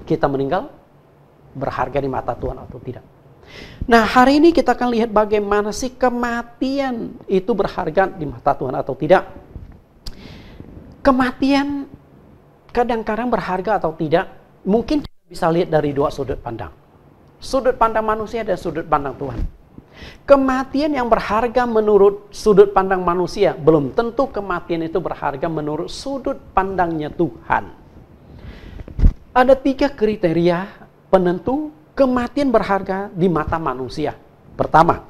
kita meninggal, berharga di mata Tuhan atau tidak. Nah, hari ini kita akan lihat bagaimana sih kematian itu berharga di mata Tuhan atau tidak. Kematian kadang-kadang berharga atau tidak, mungkin kita bisa lihat dari dua sudut pandang. Sudut pandang manusia dan sudut pandang Tuhan. Kematian yang berharga menurut sudut pandang manusia, belum tentu kematian itu berharga menurut sudut pandangnya Tuhan. Ada 3 kriteria penentu kematian berharga di mata manusia. Pertama,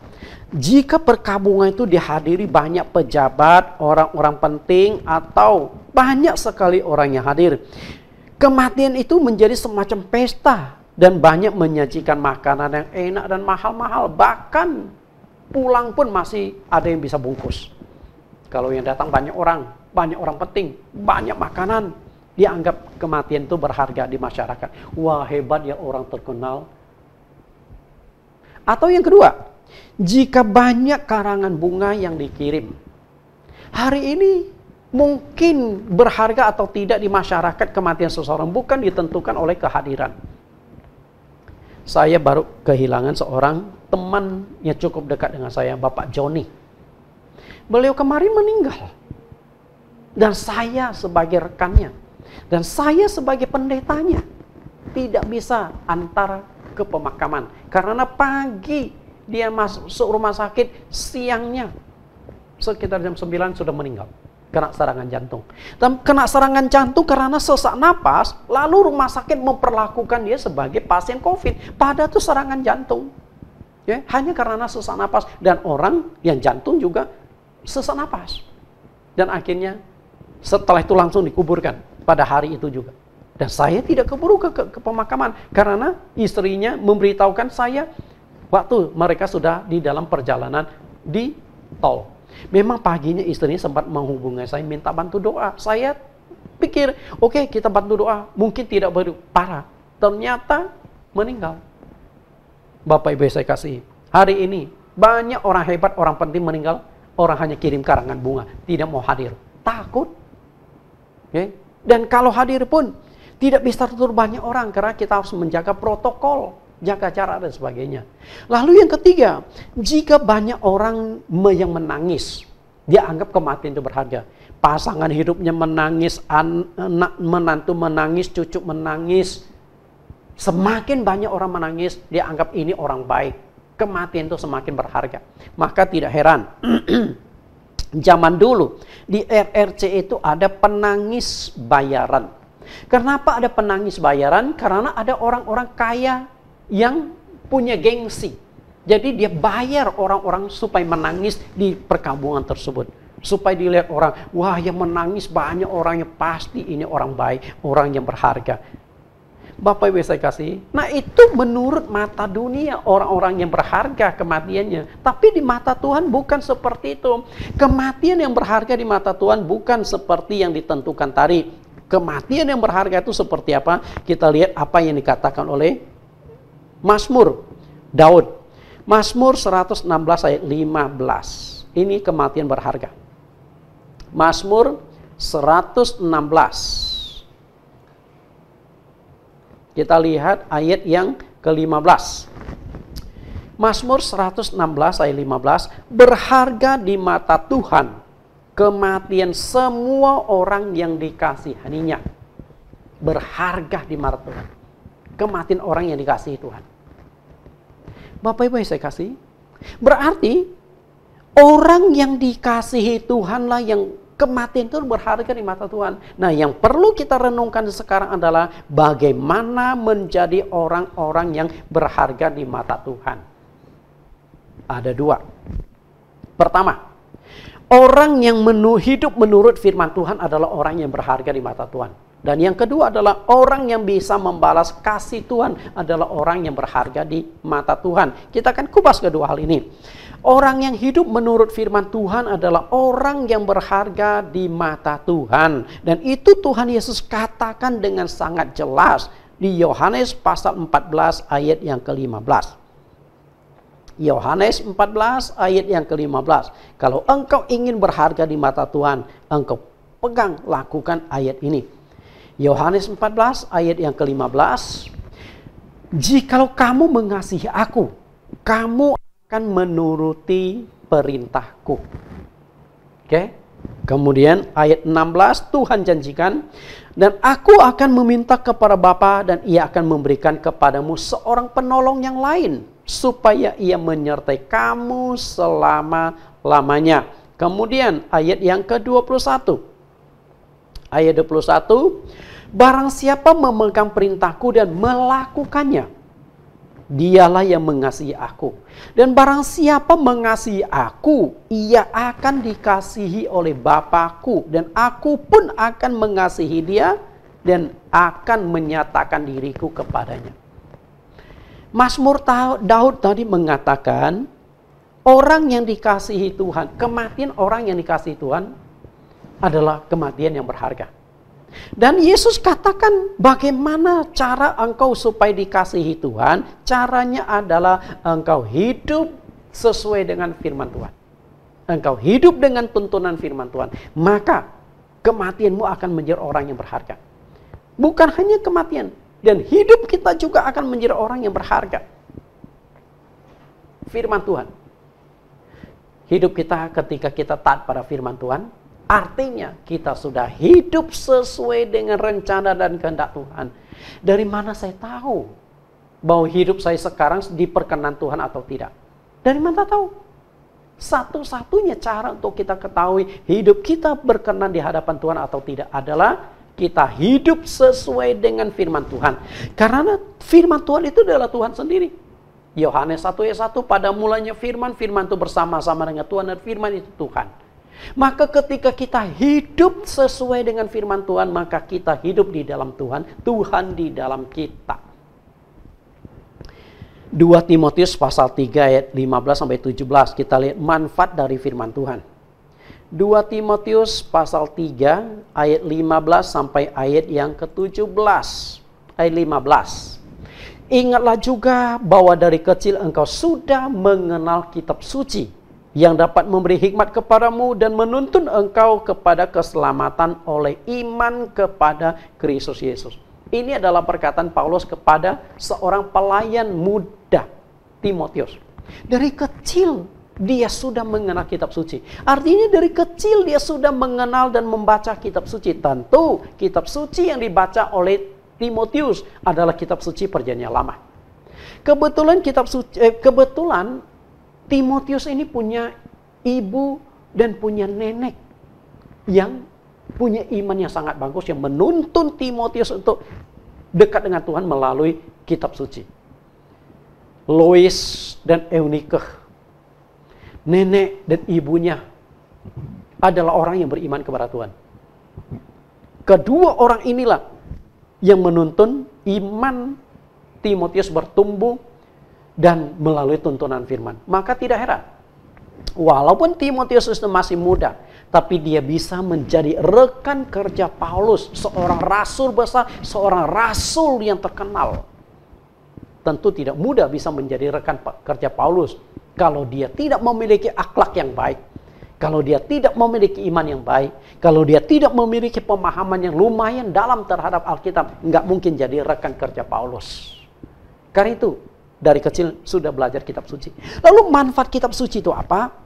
jika perkabungan itu dihadiri banyak pejabat, orang-orang penting, atau banyak sekali orang yang hadir, kematian itu menjadi semacam pesta dan banyak menyajikan makanan yang enak dan mahal-mahal. Bahkan pulang pun masih ada yang bisa bungkus. Kalau yang datang banyak orang penting, banyak makanan. Dianggap kematian itu berharga di masyarakat. Wah, hebat ya orang terkenal Atau yang kedua, jika banyak karangan bunga yang dikirim. Hari ini mungkin berharga atau tidak di masyarakat kematian seseorang bukan ditentukan oleh kehadiran. Saya baru kehilangan seorang teman yang cukup dekat dengan saya, Bapak Joni. Beliau kemarin meninggal. Dan saya sebagai rekannya, dan saya sebagai pendetanya, tidak bisa antar ke pemakaman. Karena pagi dia masuk rumah sakit, siangnya sekitar jam 9 sudah meninggal. Kena serangan jantung. Dan kena serangan jantung karena sesak napas, lalu rumah sakit memperlakukan dia sebagai pasien COVID. Padahal itu serangan jantung. Ya, hanya karena sesak napas. Dan orang yang jantung juga sesak napas. Dan akhirnya setelah itu langsung dikuburkan pada hari itu juga. Dan saya tidak keburu ke pemakaman. Karena istrinya memberitahukan saya waktu mereka sudah di dalam perjalanan di tol. Memang paginya istrinya sempat menghubungi saya, minta bantu doa. Saya pikir, oke, kita bantu doa. Mungkin tidak parah. Ternyata meninggal. Bapak Ibu saya kasih, hari ini banyak orang hebat, orang penting meninggal. Orang hanya kirim karangan bunga, tidak mau hadir. Takut. Okay? Dan kalau hadir pun tidak bisa tertutup banyak orang karena kita harus menjaga protokol, jaga jarak dan sebagainya. Lalu yang ketiga, jika banyak orang yang menangis, dia anggap kematian itu berharga. Pasangan hidupnya menangis, anak menantu menangis, cucu menangis. Semakin banyak orang menangis, dia anggap ini orang baik. Kematian itu semakin berharga. Maka tidak heran. Zaman dulu di RRC itu ada penangis bayaran. Kenapa ada penangis bayaran? Karena ada orang-orang kaya yang punya gengsi. Jadi dia bayar orang-orang supaya menangis di perkampungan tersebut. Supaya dilihat orang, wah yang menangis banyak orangnya, pasti ini orang baik, orang yang berharga. Bapak Ibu saya kasih, nah itu menurut mata dunia orang-orang yang berharga kematiannya. Tapi di mata Tuhan bukan seperti itu. Kematian yang berharga di mata Tuhan bukan seperti yang ditentukan tadi. Kematian yang berharga itu seperti apa? Kita lihat apa yang dikatakan oleh Mazmur Daud. Mazmur 116 ayat 15. Ini kematian berharga. Mazmur 116. Kita lihat ayat yang ke-15. Mazmur 116 ayat 15. Berharga di mata Tuhan kematian semua orang yang dikasihaninya. Berharga di mata Tuhan. Kematian orang yang dikasihi Tuhan. Bapak Ibu yang saya kasih. Berarti orang yang dikasihi Tuhanlah yang kematian itu berharga di mata Tuhan. Nah, yang perlu kita renungkan sekarang adalah bagaimana menjadi orang-orang yang berharga di mata Tuhan. Ada dua. Pertama, orang yang hidup menurut firman Tuhan adalah orang yang berharga di mata Tuhan. Dan yang kedua adalah orang yang bisa membalas kasih Tuhan adalah orang yang berharga di mata Tuhan. Kita akan kupas kedua hal ini. Orang yang hidup menurut firman Tuhan adalah orang yang berharga di mata Tuhan. Dan itu Tuhan Yesus katakan dengan sangat jelas di Yohanes pasal 14 ayat yang ke-15. Yohanes 14 ayat yang ke-15. Kalau engkau ingin berharga di mata Tuhan, engkau pegang, lakukan ayat ini. Yohanes 14 ayat yang ke-15. Jikalau kamu mengasihi aku, kamu akan menuruti perintahku. Oke. Kemudian ayat 16 Tuhan janjikan, dan aku akan meminta kepada Bapa dan ia akan memberikan kepadamu seorang penolong yang lain supaya ia menyertai kamu selama-lamanya. Kemudian ayat yang ke-21. Ayat 21, barang siapa memegang perintahku dan melakukannya, dialah yang mengasihi aku. Dan barang siapa mengasihi aku, ia akan dikasihi oleh Bapakku. Dan aku pun akan mengasihi dia dan akan menyatakan diriku kepadanya. Mazmur Daud tadi mengatakan, orang yang dikasihi Tuhan, kematian orang yang dikasihi Tuhan adalah kematian yang berharga. Dan Yesus katakan bagaimana cara engkau supaya dikasihi Tuhan. Caranya adalah engkau hidup sesuai dengan firman Tuhan. Engkau hidup dengan tuntunan firman Tuhan. Maka kematianmu akan menjadi orang yang berharga. Bukan hanya kematian. Dan hidup kita juga akan menjadi orang yang berharga. Firman Tuhan. Hidup kita ketika kita taat pada firman Tuhan, artinya kita sudah hidup sesuai dengan rencana dan kehendak Tuhan. Dari mana saya tahu bahwa hidup saya sekarang diperkenan Tuhan atau tidak? Dari mana tahu? Satu-satunya cara untuk kita ketahui hidup kita berkenan di hadapan Tuhan atau tidak adalah kita hidup sesuai dengan firman Tuhan. Karena firman Tuhan itu adalah Tuhan sendiri. Yohanes 1 ayat 1, pada mulanya firman, firman itu bersama-sama dengan Tuhan dan firman itu Tuhan. Maka ketika kita hidup sesuai dengan firman Tuhan, maka kita hidup di dalam Tuhan, Tuhan di dalam kita. 2 Timotius pasal 3 ayat 15-17, kita lihat manfaat dari firman Tuhan. 2 Timotius pasal 3 ayat 15 sampai ayat yang ke-17. Ayat 15. Ingatlah juga bahwa dari kecil engkau sudah mengenal kitab suci yang dapat memberi hikmat kepadamu dan menuntun engkau kepada keselamatan oleh iman kepada Kristus Yesus. Ini adalah perkataan Paulus kepada seorang pelayan muda, Timotius. Dari kecil dia sudah mengenal kitab suci. Artinya dari kecil dia sudah mengenal dan membaca kitab suci. Tentu kitab suci yang dibaca oleh Timotius adalah kitab suci Perjanjian Lama. Kebetulan Timotius ini punya ibu dan punya nenek yang punya iman yang sangat bagus, yang menuntun Timotius untuk dekat dengan Tuhan melalui kitab suci. Lois dan Eunike, nenek dan ibunya adalah orang yang beriman kepada Tuhan. Kedua orang inilah yang menuntun iman Timotius bertumbuh dan melalui tuntunan firman. Maka tidak heran, walaupun Timotius masih muda, tapi dia bisa menjadi rekan kerja Paulus, seorang rasul besar, seorang rasul yang terkenal. Tentu tidak mudah bisa menjadi rekan kerja Paulus kalau dia tidak memiliki akhlak yang baik, kalau dia tidak memiliki iman yang baik, kalau dia tidak memiliki pemahaman yang lumayan dalam terhadap Alkitab, nggak mungkin jadi rekan kerja Paulus. Karena itu, dari kecil sudah belajar kitab suci. Lalu manfaat kitab suci itu apa?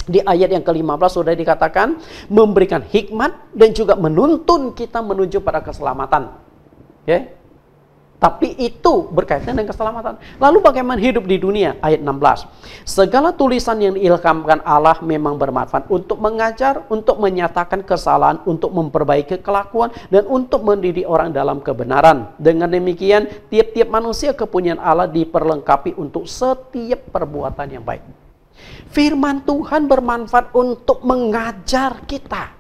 Di ayat yang ke-15 sudah dikatakan, memberikan hikmat dan juga menuntun kita menuju pada keselamatan. Ya? Tapi itu berkaitan dengan keselamatan. Lalu bagaimana hidup di dunia? Ayat 16. Segala tulisan yang diilhamkan Allah memang bermanfaat untuk mengajar, untuk menyatakan kesalahan, untuk memperbaiki kelakuan, dan untuk mendidik orang dalam kebenaran. Dengan demikian, tiap-tiap manusia kepunyaan Allah diperlengkapi untuk setiap perbuatan yang baik. Firman Tuhan bermanfaat untuk mengajar kita.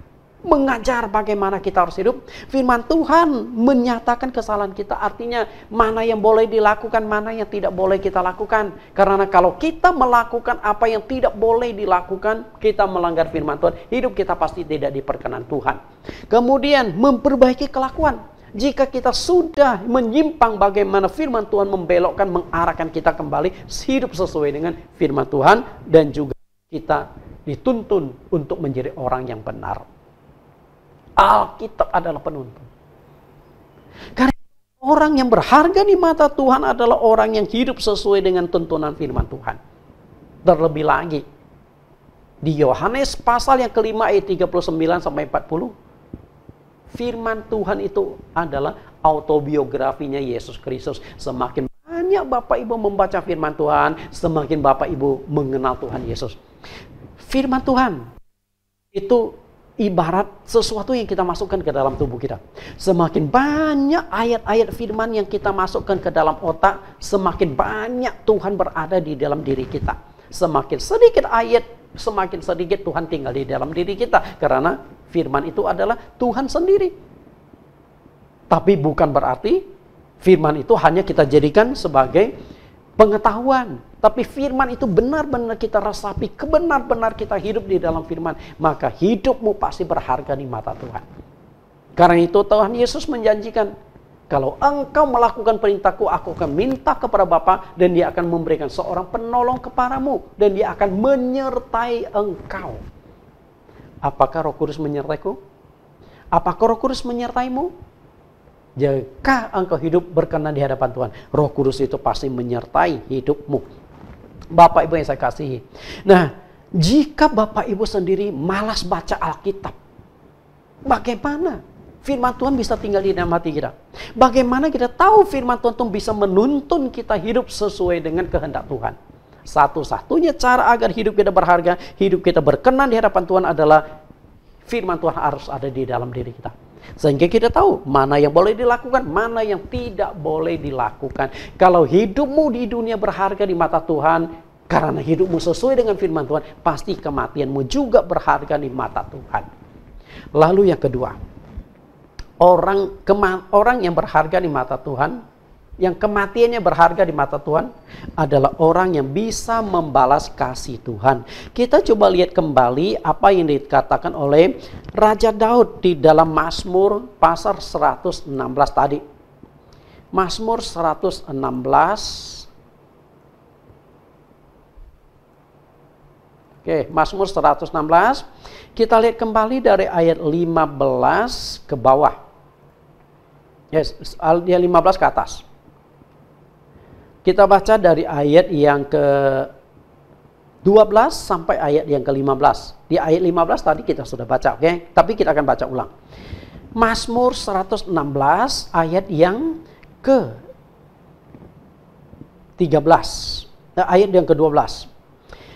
Mengajar bagaimana kita harus hidup. Firman Tuhan menyatakan kesalahan kita. Artinya mana yang boleh dilakukan, mana yang tidak boleh kita lakukan. Karena kalau kita melakukan apa yang tidak boleh dilakukan, kita melanggar firman Tuhan. Hidup kita pasti tidak diperkenan Tuhan. Kemudian memperbaiki kelakuan. Jika kita sudah menyimpang, bagaimana firman Tuhan membelokkan, mengarahkan kita kembali hidup sesuai dengan firman Tuhan. Dan juga kita dituntun untuk menjadi orang yang benar. Alkitab adalah penuntun. Karena orang yang berharga di mata Tuhan adalah orang yang hidup sesuai dengan tuntunan firman Tuhan. Terlebih lagi, di Yohanes pasal yang kelima ayat 39-40, firman Tuhan itu adalah autobiografinya Yesus Kristus. Semakin banyak Bapak Ibu membaca firman Tuhan, semakin Bapak Ibu mengenal Tuhan Yesus. Firman Tuhan itu ibarat sesuatu yang kita masukkan ke dalam tubuh kita. Semakin banyak ayat-ayat firman yang kita masukkan ke dalam otak, semakin banyak Tuhan berada di dalam diri kita. Semakin sedikit ayat, semakin sedikit Tuhan tinggal di dalam diri kita. Karena firman itu adalah Tuhan sendiri. Tapi bukan berarti firman itu hanya kita jadikan sebagai pengetahuan. Tapi firman itu benar-benar kita resapi, benar-benar kita hidup di dalam firman. Maka hidupmu pasti berharga di mata Tuhan. Karena itu Tuhan Yesus menjanjikan, kalau engkau melakukan perintahku, aku akan minta kepada Bapa dan dia akan memberikan seorang penolong kepadamu dan dia akan menyertai engkau. Apakah Roh Kudus menyertaiku? Apakah Roh Kudus menyertaimu? Jika engkau hidup berkenan di hadapan Tuhan, Roh Kudus itu pasti menyertai hidupmu. Bapak Ibu yang saya kasihi. Nah, jika Bapak Ibu sendiri malas baca Alkitab, bagaimana firman Tuhan bisa tinggal di dalam hati kita? Bagaimana kita tahu firman Tuhan itu bisa menuntun kita hidup sesuai dengan kehendak Tuhan? Satu-satunya cara agar hidup kita berharga, hidup kita berkenan di hadapan Tuhan adalah firman Tuhan harus ada di dalam diri kita. Sehingga kita tahu mana yang boleh dilakukan, mana yang tidak boleh dilakukan. Kalau hidupmu di dunia berharga di mata Tuhan, karena hidupmu sesuai dengan firman Tuhan, pasti kematianmu juga berharga di mata Tuhan. Lalu yang kedua, orang yang berharga di mata Tuhan, yang kematiannya berharga di mata Tuhan, adalah orang yang bisa membalas kasih Tuhan. Kita coba lihat kembali apa yang dikatakan oleh Raja Daud di dalam Mazmur pasal 116 tadi. Mazmur 116. Oke, Mazmur 116. Kita lihat kembali dari ayat 15 ke bawah. Yes, dia 15 ke atas. Kita baca dari ayat yang ke-12 sampai ayat yang ke-15. Di ayat 15 tadi kita sudah baca, oke? Tapi kita akan baca ulang. Mazmur 116 ayat yang ke-13. Ayat yang ke-12.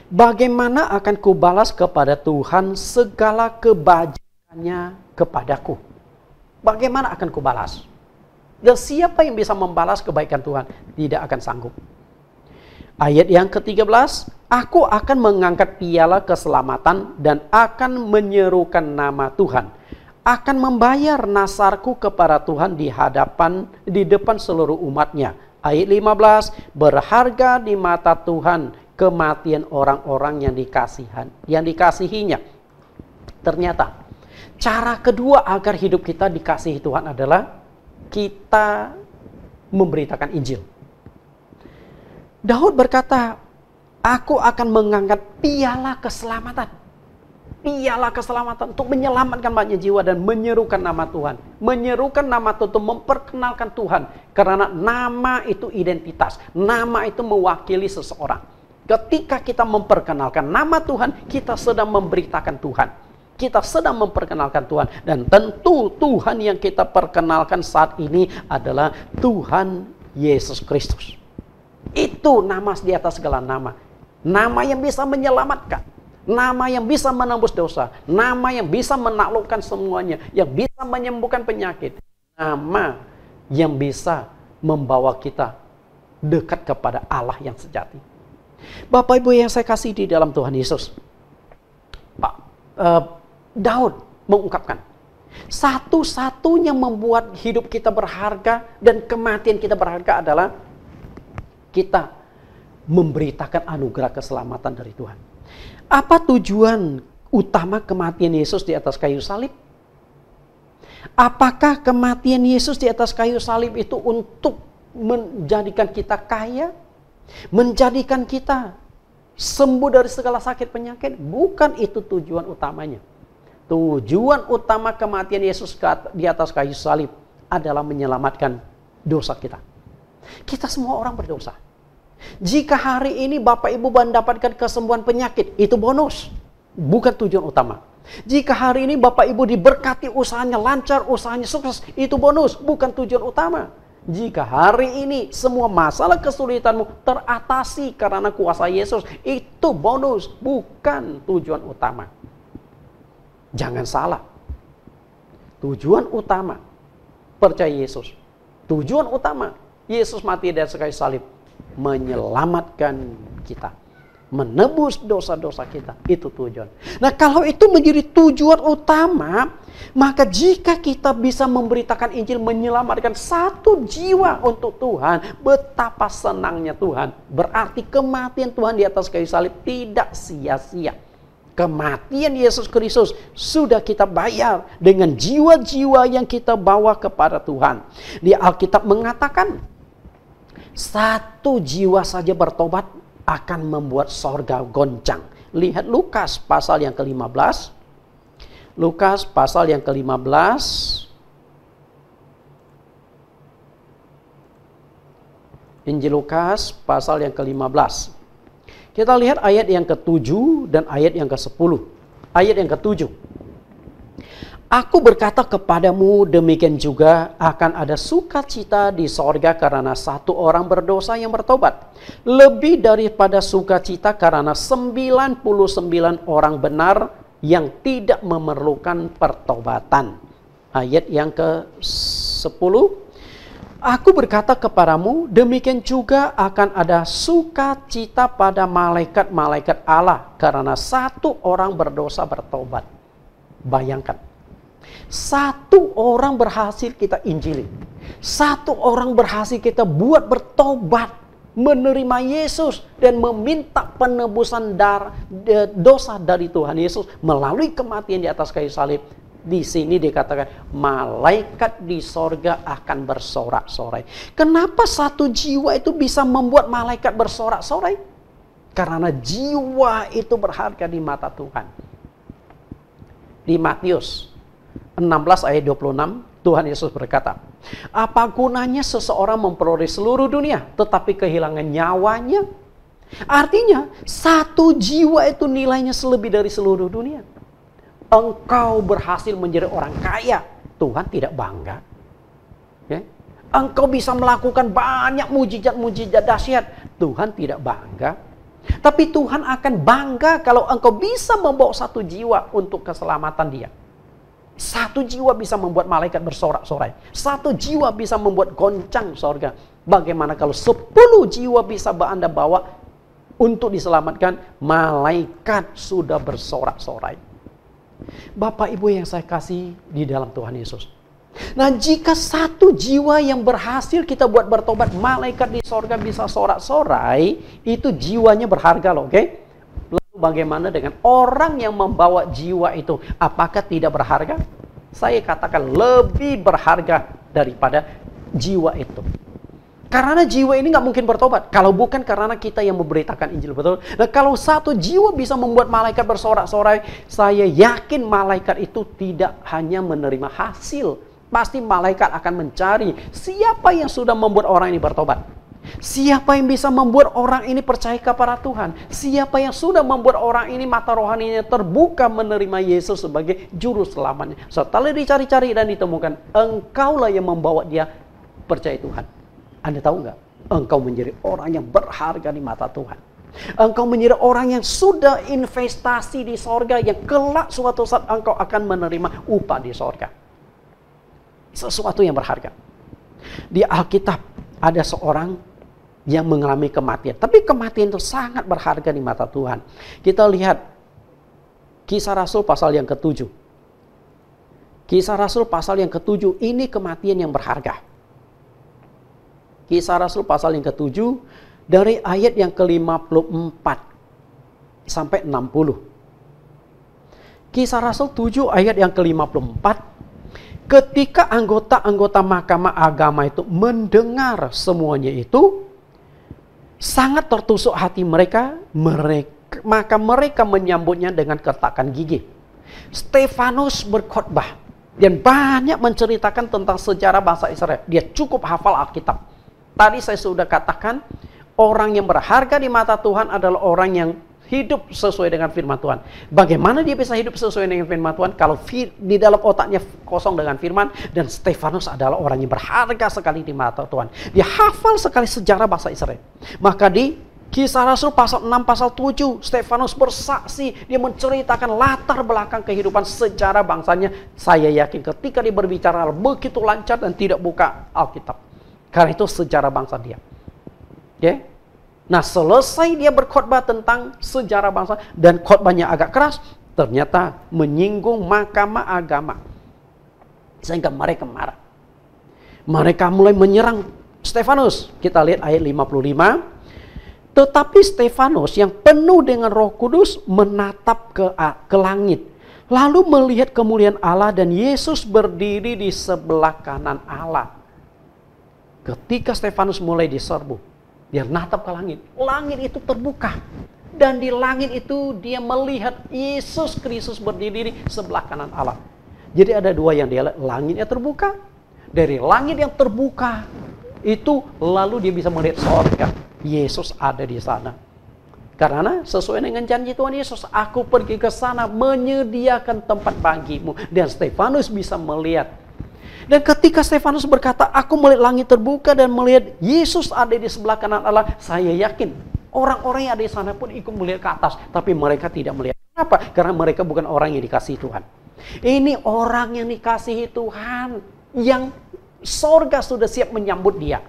Bagaimana akan kubalas kepada Tuhan segala kebajikannya kepadaku? Bagaimana akan kubalas? Dan siapa yang bisa membalas kebaikan Tuhan? Tidak akan sanggup. Ayat yang ke-13, aku akan mengangkat piala keselamatan dan akan menyerukan nama Tuhan. Akan membayar nasarku kepada Tuhan di depan seluruh umatnya. Ayat 15, berharga di mata Tuhan kematian orang-orang yang dikasihinya. Ternyata, cara kedua agar hidup kita dikasihi Tuhan adalah kita memberitakan Injil. Daud berkata, aku akan mengangkat piala keselamatan. Piala keselamatan untuk menyelamatkan banyak jiwa dan menyerukan nama Tuhan. Menyerukan nama Tuhan untuk memperkenalkan Tuhan. Karena nama itu identitas. Nama itu mewakili seseorang. Ketika kita memperkenalkan nama Tuhan, kita sedang memberitakan Tuhan. Kita sedang memperkenalkan Tuhan. Dan tentu Tuhan yang kita perkenalkan saat ini adalah Tuhan Yesus Kristus. Itu nama di atas segala nama. Nama yang bisa menyelamatkan. Nama yang bisa menembus dosa. Nama yang bisa menaklukkan semuanya. Yang bisa menyembuhkan penyakit. Nama yang bisa membawa kita dekat kepada Allah yang sejati. Bapak Ibu yang saya kasih di dalam Tuhan Yesus. Daud mengungkapkan, satu-satunya membuat hidup kita berharga dan kematian kita berharga adalah kita memberitakan anugerah keselamatan dari Tuhan. Apa tujuan utama kematian Yesus di atas kayu salib? Apakah kematian Yesus di atas kayu salib itu untuk menjadikan kita kaya? Menjadikan kita sembuh dari segala sakit penyakit? Bukan itu tujuan utamanya. Tujuan utama kematian Yesus di atas kayu salib adalah menyelamatkan dosa kita. Kita semua orang berdosa. Jika hari ini Bapak Ibu mendapatkan kesembuhan penyakit, itu bonus. Bukan tujuan utama. Jika hari ini Bapak Ibu diberkati usahanya lancar, usahanya sukses, itu bonus. Bukan tujuan utama. Jika hari ini semua masalah kesulitanmu teratasi karena kuasa Yesus, itu bonus. Bukan tujuan utama. Jangan salah. Tujuan utama percaya Yesus. Tujuan utama Yesus mati di atas kayu salib menyelamatkan kita, menebus dosa-dosa kita. Itu tujuan. Nah, kalau itu menjadi tujuan utama, maka jika kita bisa memberitakan Injil, menyelamatkan satu jiwa untuk Tuhan, betapa senangnya Tuhan. Berarti kematian Tuhan di atas kayu salib tidak sia-sia. Kematian Yesus Kristus sudah kita bayar dengan jiwa-jiwa yang kita bawa kepada Tuhan. Di Alkitab mengatakan, satu jiwa saja bertobat akan membuat sorga goncang. Lihat Lukas pasal yang ke-15. Lukas pasal yang ke-15. Injil Lukas pasal yang ke-15. Kita lihat ayat yang ke-7 dan ayat yang ke-10. Ayat yang ke-7. Aku berkata kepadamu, demikian juga akan ada sukacita di sorga karena satu orang berdosa yang bertobat. Lebih daripada sukacita karena 99 orang benar yang tidak memerlukan pertobatan. Ayat yang ke-10. Aku berkata kepadamu, demikian juga akan ada sukacita pada malaikat-malaikat Allah karena satu orang berdosa bertobat. Bayangkan, satu orang berhasil kita injili, satu orang berhasil kita buat bertobat, menerima Yesus dan meminta penebusan dosa dari Tuhan Yesus melalui kematian di atas kayu salib. Di sini dikatakan malaikat di sorga akan bersorak-sorai. Kenapa satu jiwa itu bisa membuat malaikat bersorak-sorai? Karena jiwa itu berharga di mata Tuhan. Di Matius 16 ayat 26, Tuhan Yesus berkata, apa gunanya seseorang memperoleh seluruh dunia tetapi kehilangan nyawanya? Artinya satu jiwa itu nilainya lebih dari seluruh dunia. Engkau berhasil menjadi orang kaya, Tuhan tidak bangga. Ya? Engkau bisa melakukan banyak mujizat-mujizat dahsyat, Tuhan tidak bangga. Tapi Tuhan akan bangga kalau engkau bisa membawa satu jiwa untuk keselamatan dia. Satu jiwa bisa membuat malaikat bersorak-sorai. Satu jiwa bisa membuat goncang sorga. Bagaimana kalau 10 jiwa bisa Anda bawa untuk diselamatkan? Malaikat sudah bersorak-sorai. Bapak Ibu yang saya kasih di dalam Tuhan Yesus. Nah, jika satu jiwa yang berhasil kita buat bertobat, malaikat di sorga bisa sorak-sorai, itu jiwanya berharga loh, oke? Lalu bagaimana dengan orang yang membawa jiwa itu? Apakah tidak berharga? Saya katakan lebih berharga daripada jiwa itu. Karena jiwa ini nggak mungkin bertobat kalau bukan karena kita yang memberitakan Injil, betul. Nah, kalau satu jiwa bisa membuat malaikat bersorak-sorai, saya yakin malaikat itu tidak hanya menerima hasil. Pasti malaikat akan mencari siapa yang sudah membuat orang ini bertobat. Siapa yang bisa membuat orang ini percaya kepada Tuhan. Siapa yang sudah membuat orang ini mata rohaninya terbuka menerima Yesus sebagai juru selamatnya. Setelah dicari-cari dan ditemukan, engkaulah yang membawa dia percaya Tuhan. Anda tahu nggak? Engkau menjadi orang yang berharga di mata Tuhan. Engkau menjadi orang yang sudah investasi di sorga, yang kelak suatu saat engkau akan menerima upah di sorga. Sesuatu yang berharga. Di Alkitab ada seorang yang mengalami kematian. Tapi kematian itu sangat berharga di mata Tuhan. Kita lihat Kisah Rasul pasal yang ke-7. Kisah Rasul pasal yang ke-7 ini kematian yang berharga. Kisah Rasul pasal yang ke-7 dari ayat yang ke-54 sampai 60. Kisah Rasul 7 ayat yang ke-54. Ketika anggota-anggota Mahkamah Agama itu mendengar semuanya itu, sangat tertusuk hati mereka, maka mereka menyambutnya dengan kertakan gigi. Stefanus berkhotbah dan banyak menceritakan tentang sejarah bangsa Israel. Dia cukup hafal Alkitab. Tadi saya sudah katakan, orang yang berharga di mata Tuhan adalah orang yang hidup sesuai dengan firman Tuhan. Bagaimana dia bisa hidup sesuai dengan firman Tuhan kalau di dalam otaknya kosong dengan firman? Dan Stefanus adalah orang yang berharga sekali di mata Tuhan. Dia hafal sekali sejarah bangsa Israel. Maka di Kisah Rasul pasal 6, pasal 7, Stefanus bersaksi. Dia menceritakan latar belakang kehidupan sejarah bangsanya. Saya yakin ketika dia berbicara begitu lancar dan tidak buka Alkitab. Karena itu sejarah bangsa dia. Okay? Nah, selesai dia berkhotbah tentang sejarah bangsa dan khotbahnya agak keras, ternyata menyinggung Mahkamah Agama. Sehingga mereka marah. Mereka mulai menyerang Stefanus. Kita lihat ayat 55. Tetapi Stefanus yang penuh dengan Roh Kudus menatap ke langit, lalu melihat kemuliaan Allah dan Yesus berdiri di sebelah kanan Allah. Ketika Stefanus mulai diserbu, dia natap ke langit. Langit itu terbuka. Dan di langit itu dia melihat Yesus Kristus berdiri di sebelah kanan Allah. Jadi ada dua yang dia lihat. Langitnya terbuka. Dari langit yang terbuka itu lalu dia bisa melihat surga. Yesus ada di sana. Karena sesuai dengan janji Tuhan Yesus, aku pergi ke sana menyediakan tempat bagimu. Dan Stefanus bisa melihat. Dan ketika Stefanus berkata, aku melihat langit terbuka dan melihat Yesus ada di sebelah kanan Allah, saya yakin orang-orang yang ada di sana pun ikut melihat ke atas. Tapi mereka tidak melihat. Kenapa? Karena mereka bukan orang yang dikasihi Tuhan. Ini orang yang dikasihi Tuhan, yang sorga sudah siap menyambut dia.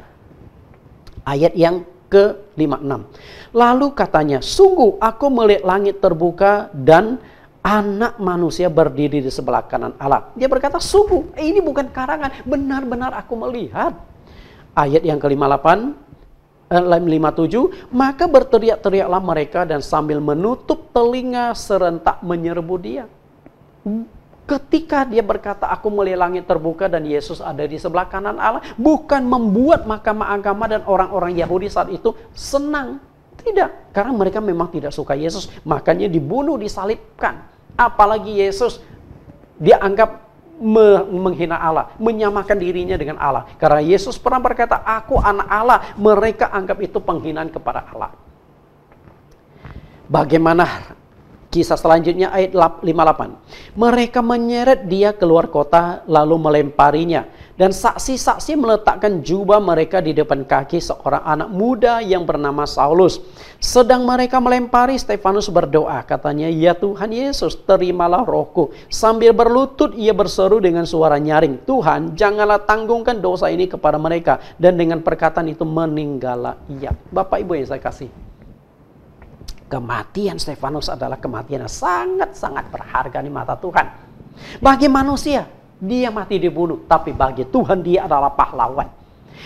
Ayat yang ke-56. Lalu katanya, sungguh aku melihat langit terbuka dan Anak manusia berdiri di sebelah kanan Allah. Dia berkata, sungguh ini bukan karangan, benar-benar aku melihat. Ayat yang ke-58, 57, maka berteriak-teriaklah mereka dan sambil menutup telinga serentak menyerbu dia. Ketika dia berkata, aku melihat langit terbuka dan Yesus ada di sebelah kanan Allah, bukan membuat mahkamah agama dan orang-orang Yahudi saat itu senang. Tidak, karena mereka memang tidak suka Yesus, makanya dibunuh, disalibkan. Apalagi Yesus dianggap menghina Allah, menyamakan dirinya dengan Allah. Karena Yesus pernah berkata, aku anak Allah, mereka anggap itu penghinaan kepada Allah. Bagaimana kisah selanjutnya ayat 58. Mereka menyeret dia keluar kota lalu melemparinya. Dan saksi-saksi meletakkan jubah mereka di depan kaki seorang anak muda yang bernama Saulus. Sedang mereka melempari, Stefanus berdoa. Katanya, ya Tuhan Yesus, terimalah rohku. Sambil berlutut ia berseru dengan suara nyaring. Tuhan, janganlah tanggungkan dosa ini kepada mereka. Dan dengan perkataan itu meninggallah ia. Bapak Ibu yang saya kasih. Kematian Stefanus adalah kematian yang sangat-sangat berharga di mata Tuhan. Bagi manusia, dia mati dibunuh. Tapi bagi Tuhan, dia adalah pahlawan.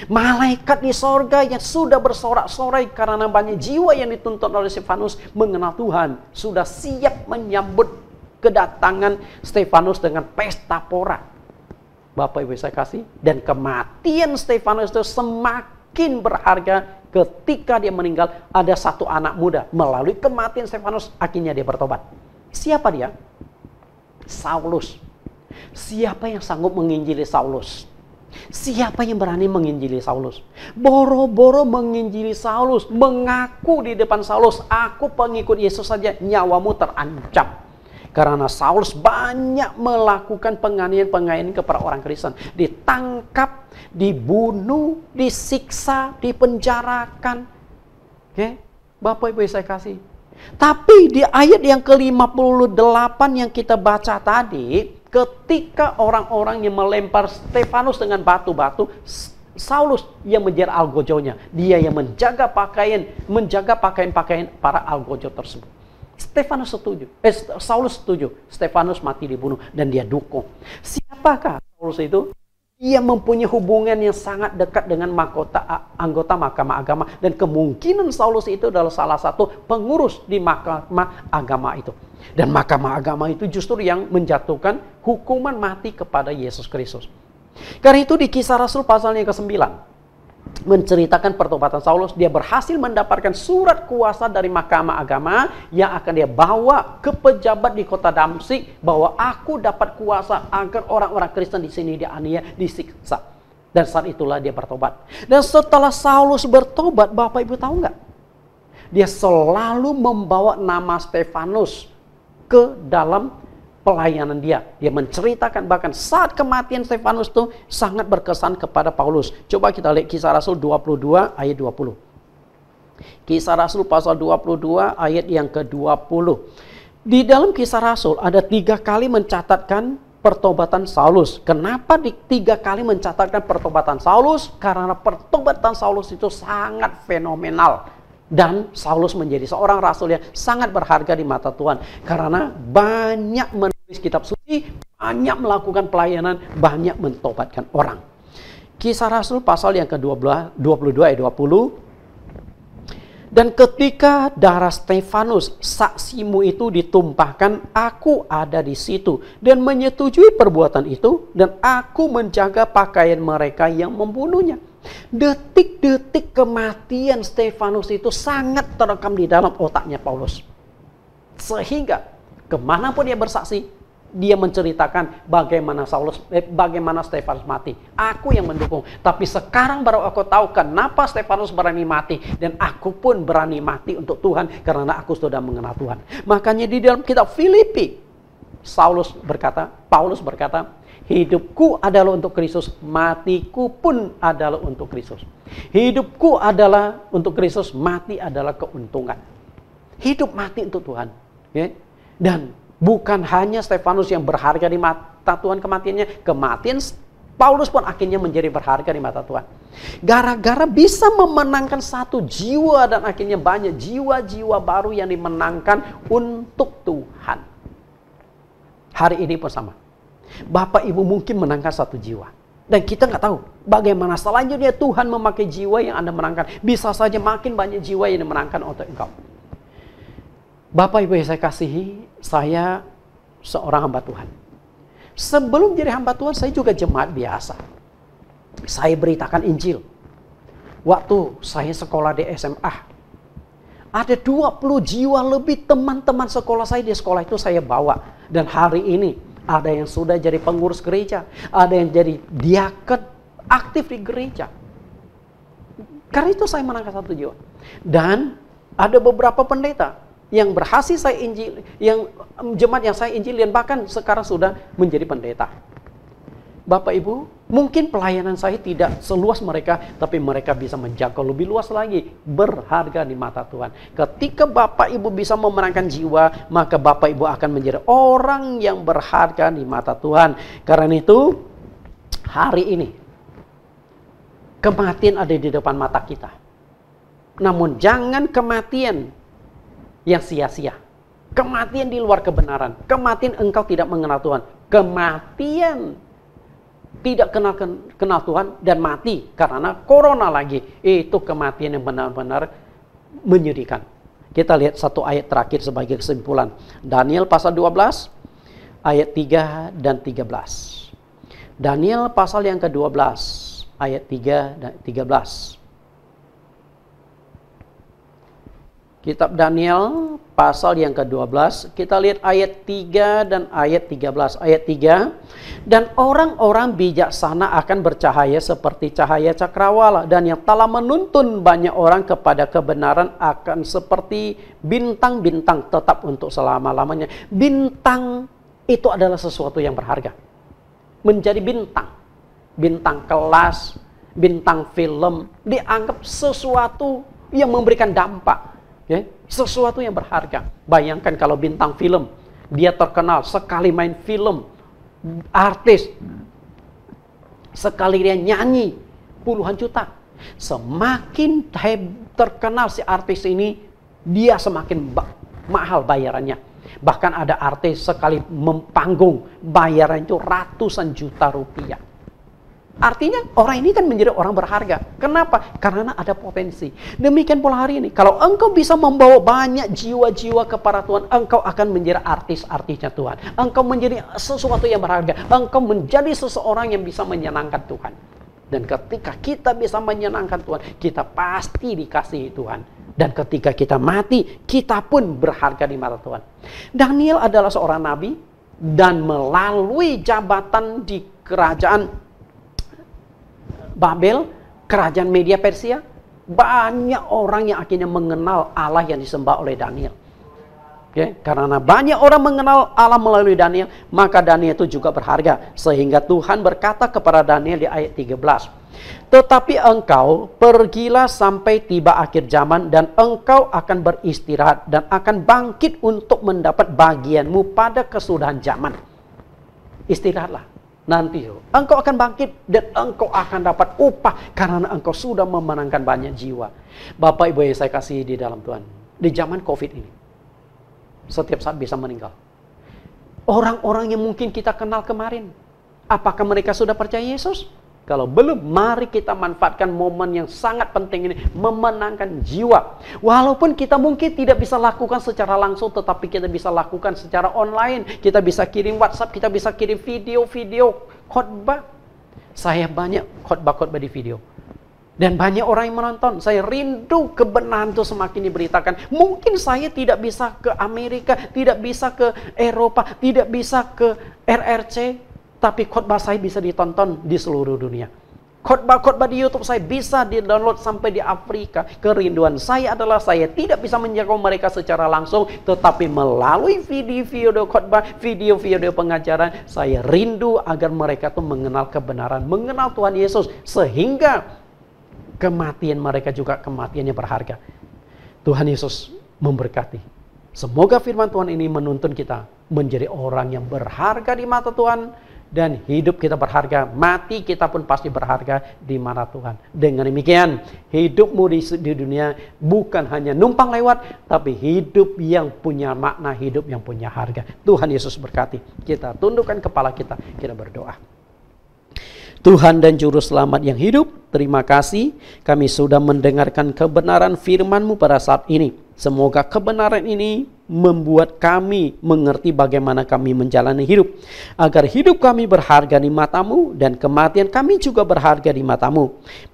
Malaikat di sorga yang sudah bersorak-sorai karena banyak jiwa yang dituntut oleh Stefanus mengenal Tuhan. Sudah siap menyambut kedatangan Stefanus dengan pesta pora. Bapak Ibu saya kasih. Dan kematian Stefanus itu semakin berharga ketika dia meninggal. Ada satu anak muda. Melalui kematian Stefanus, akhirnya dia bertobat. Siapa dia? Saulus. Siapa yang sanggup menginjili Saulus? Siapa yang berani menginjili Saulus? Boro-boro menginjili Saulus, mengaku di depan Saulus, aku pengikut Yesus saja, nyawamu terancam. Karena Saulus banyak melakukan penganiayaan kepada orang Kristen. Ditangkap, dibunuh, disiksa, dipenjarakan. Oke, Bapak Ibu saya kasih. Tapi di ayat yang ke-58 yang kita baca tadi, ketika orang-orang yang melempar Stefanus dengan batu-batu, Saulus yang menjadi algojonya. Dia yang menjaga pakaian para algojo tersebut. Saulus setuju. Stefanus mati dibunuh dan dia dukung. Siapakah Saulus itu? Dia mempunyai hubungan yang sangat dekat dengan anggota mahkamah agama. Dan kemungkinan Saulus itu adalah salah satu pengurus di mahkamah agama itu. Dan mahkamah agama itu justru yang menjatuhkan hukuman mati kepada Yesus Kristus. Karena itu di Kisah Rasul pasal yang ke-9. Menceritakan pertobatan Saulus. Dia berhasil mendapatkan surat kuasa dari mahkamah agama yang akan dia bawa ke pejabat di kota Damsyik, bahwa aku dapat kuasa agar orang-orang Kristen di sini dianiaya, disiksa. Dan saat itulah dia bertobat. Dan setelah Saulus bertobat, Bapak Ibu tahu nggak? Dia selalu membawa nama Stefanus ke dalam pelayanan dia. Dia menceritakan bahkan saat kematian Stefanus itu sangat berkesan kepada Paulus. Coba kita lihat Kisah Rasul 22 ayat 20. Kisah Rasul pasal 22 ayat yang ke-20. Di dalam Kisah Rasul ada 3 kali mencatatkan pertobatan Saulus. Kenapa 3 kali mencatatkan pertobatan Saulus? Karena pertobatan Saulus itu sangat fenomenal. Dan Saulus menjadi seorang rasul yang sangat berharga di mata Tuhan. Karena banyak menulis kitab suci, banyak melakukan pelayanan, banyak mentobatkan orang. Kisah Rasul pasal yang ke-22 ayat 20. Dan ketika darah Stefanus, saksimu itu ditumpahkan, aku ada di situ dan menyetujui perbuatan itu, dan aku menjaga pakaian mereka yang membunuhnya. Detik-detik kematian Stefanus itu sangat terekam di dalam otaknya Paulus. Sehingga kemanapun dia bersaksi, dia menceritakan bagaimana Stefanus mati. Aku yang mendukung. Tapi sekarang baru aku tahu kenapa Stefanus berani mati. Dan aku pun berani mati untuk Tuhan karena aku sudah mengenal Tuhan. Makanya di dalam kitab Filipi, Paulus berkata, hidupku adalah untuk Kristus, matiku pun adalah untuk Kristus. Hidupku adalah untuk Kristus, mati adalah keuntungan. Hidup mati untuk Tuhan. Ya? Dan bukan hanya Stefanus yang berharga di mata Tuhan kematiannya. Kematian Paulus pun akhirnya menjadi berharga di mata Tuhan. Gara-gara bisa memenangkan satu jiwa, dan akhirnya banyak jiwa-jiwa baru yang dimenangkan untuk Tuhan. Hari ini pun sama. Bapak Ibu mungkin menangkan satu jiwa. Dan kita nggak tahu bagaimana selanjutnya Tuhan memakai jiwa yang Anda menangkan. Bisa saja makin banyak jiwa yang dimenangkan untuk engkau. Bapak Ibu yang saya kasihi, saya seorang hamba Tuhan. Sebelum jadi hamba Tuhan, saya juga jemaat biasa. Saya beritakan Injil. Waktu saya sekolah di SMA, ada 20 jiwa lebih teman-teman sekolah saya di sekolah itu saya bawa. Dan hari ini ada yang sudah jadi pengurus gereja, ada yang jadi diaken aktif di gereja. Karena itu saya menangkan satu jiwa. Dan ada beberapa pendeta yang berhasil saya injil, yang jemaat yang saya injil, dan bahkan sekarang sudah menjadi pendeta. Bapak Ibu, mungkin pelayanan saya tidak seluas mereka, tapi mereka bisa menjangkau lebih luas lagi, berharga di mata Tuhan. Ketika Bapak Ibu bisa memenangkan jiwa, maka Bapak Ibu akan menjadi orang yang berharga di mata Tuhan. Karena itu, hari ini, kematian ada di depan mata kita. Namun jangan kematian yang sia-sia. Kematian di luar kebenaran. Kematian engkau tidak mengenal Tuhan. Kematian tidak kenal Tuhan dan mati karena corona lagi. Itu kematian yang benar-benar menyedihkan. Kita lihat satu ayat terakhir sebagai kesimpulan. Daniel pasal 12 ayat 3 dan 13. Daniel pasal yang ke-12 ayat 3 dan 13. Kitab Daniel pasal yang ke-12, kita lihat ayat 3 dan ayat 13. Ayat 3, dan orang-orang bijaksana akan bercahaya seperti cahaya cakrawala, dan yang telah menuntun banyak orang kepada kebenaran akan seperti bintang-bintang tetap untuk selama-lamanya. Bintang itu adalah sesuatu yang berharga. Menjadi bintang, bintang kelas, bintang film, dianggap sesuatu yang memberikan dampak. Okay? Sesuatu yang berharga. Bayangkan kalau bintang film, dia terkenal sekali main film, artis, sekali dia nyanyi puluhan juta. Semakin terkenal si artis ini, dia semakin mahal bayarannya. Bahkan ada artis sekali mempanggung, bayaran itu ratusan juta rupiah. Artinya orang ini kan menjadi orang berharga. Kenapa? Karena ada potensi. Demikian pula hari ini. Kalau engkau bisa membawa banyak jiwa-jiwa kepada Tuhan, engkau akan menjadi artis-artisnya Tuhan. Engkau menjadi sesuatu yang berharga. Engkau menjadi seseorang yang bisa menyenangkan Tuhan. Dan ketika kita bisa menyenangkan Tuhan, kita pasti dikasihi Tuhan. Dan ketika kita mati, kita pun berharga di mata Tuhan. Daniel adalah seorang nabi, dan melalui jabatan di kerajaan Babel, kerajaan Media Persia, banyak orang yang akhirnya mengenal Allah yang disembah oleh Daniel. Okay? Karena banyak orang mengenal Allah melalui Daniel, maka Daniel itu juga berharga. Sehingga Tuhan berkata kepada Daniel di ayat 13, tetapi engkau pergilah sampai tiba akhir zaman, dan engkau akan beristirahat dan akan bangkit untuk mendapat bagianmu pada kesudahan zaman. Istirahatlah. Nanti engkau akan bangkit dan engkau akan dapat upah karena engkau sudah memenangkan banyak jiwa. Bapak Ibu yang saya kasih di dalam Tuhan, di zaman COVID ini, setiap saat bisa meninggal. Orang-orang yang mungkin kita kenal kemarin, apakah mereka sudah percaya Yesus? Kalau belum, mari kita manfaatkan momen yang sangat penting ini, memenangkan jiwa. Walaupun kita mungkin tidak bisa lakukan secara langsung, tetapi kita bisa lakukan secara online. Kita bisa kirim WhatsApp, kita bisa kirim video-video khotbah. Saya banyak khotbah-khotbah di video. Dan banyak orang yang menonton. Saya rindu kebenaran itu semakin diberitakan. Mungkin saya tidak bisa ke Amerika, tidak bisa ke Eropa, tidak bisa ke RRC. Tapi khotbah saya bisa ditonton di seluruh dunia. Khotbah-khotbah di YouTube saya bisa di-download sampai di Afrika. Kerinduan saya adalah saya tidak bisa menjangkau mereka secara langsung, tetapi melalui video-video khotbah, video-video pengajaran, saya rindu agar mereka tuh mengenal kebenaran, mengenal Tuhan Yesus, sehingga kematian mereka juga kematiannya berharga. Tuhan Yesus memberkati. Semoga firman Tuhan ini menuntun kita menjadi orang yang berharga di mata Tuhan. Dan hidup kita berharga, mati kita pun pasti berharga di mata Tuhan. Dengan demikian, hidupmu di dunia bukan hanya numpang lewat, tapi hidup yang punya makna, hidup yang punya harga. Tuhan Yesus berkati. Kita tundukkan kepala kita berdoa. Tuhan dan Juru Selamat yang hidup, terima kasih kami sudah mendengarkan kebenaran firman-Mu pada saat ini. Semoga kebenaran ini membuat kami mengerti bagaimana kami menjalani hidup. Agar hidup kami berharga di mata-Mu dan kematian kami juga berharga di mata-Mu.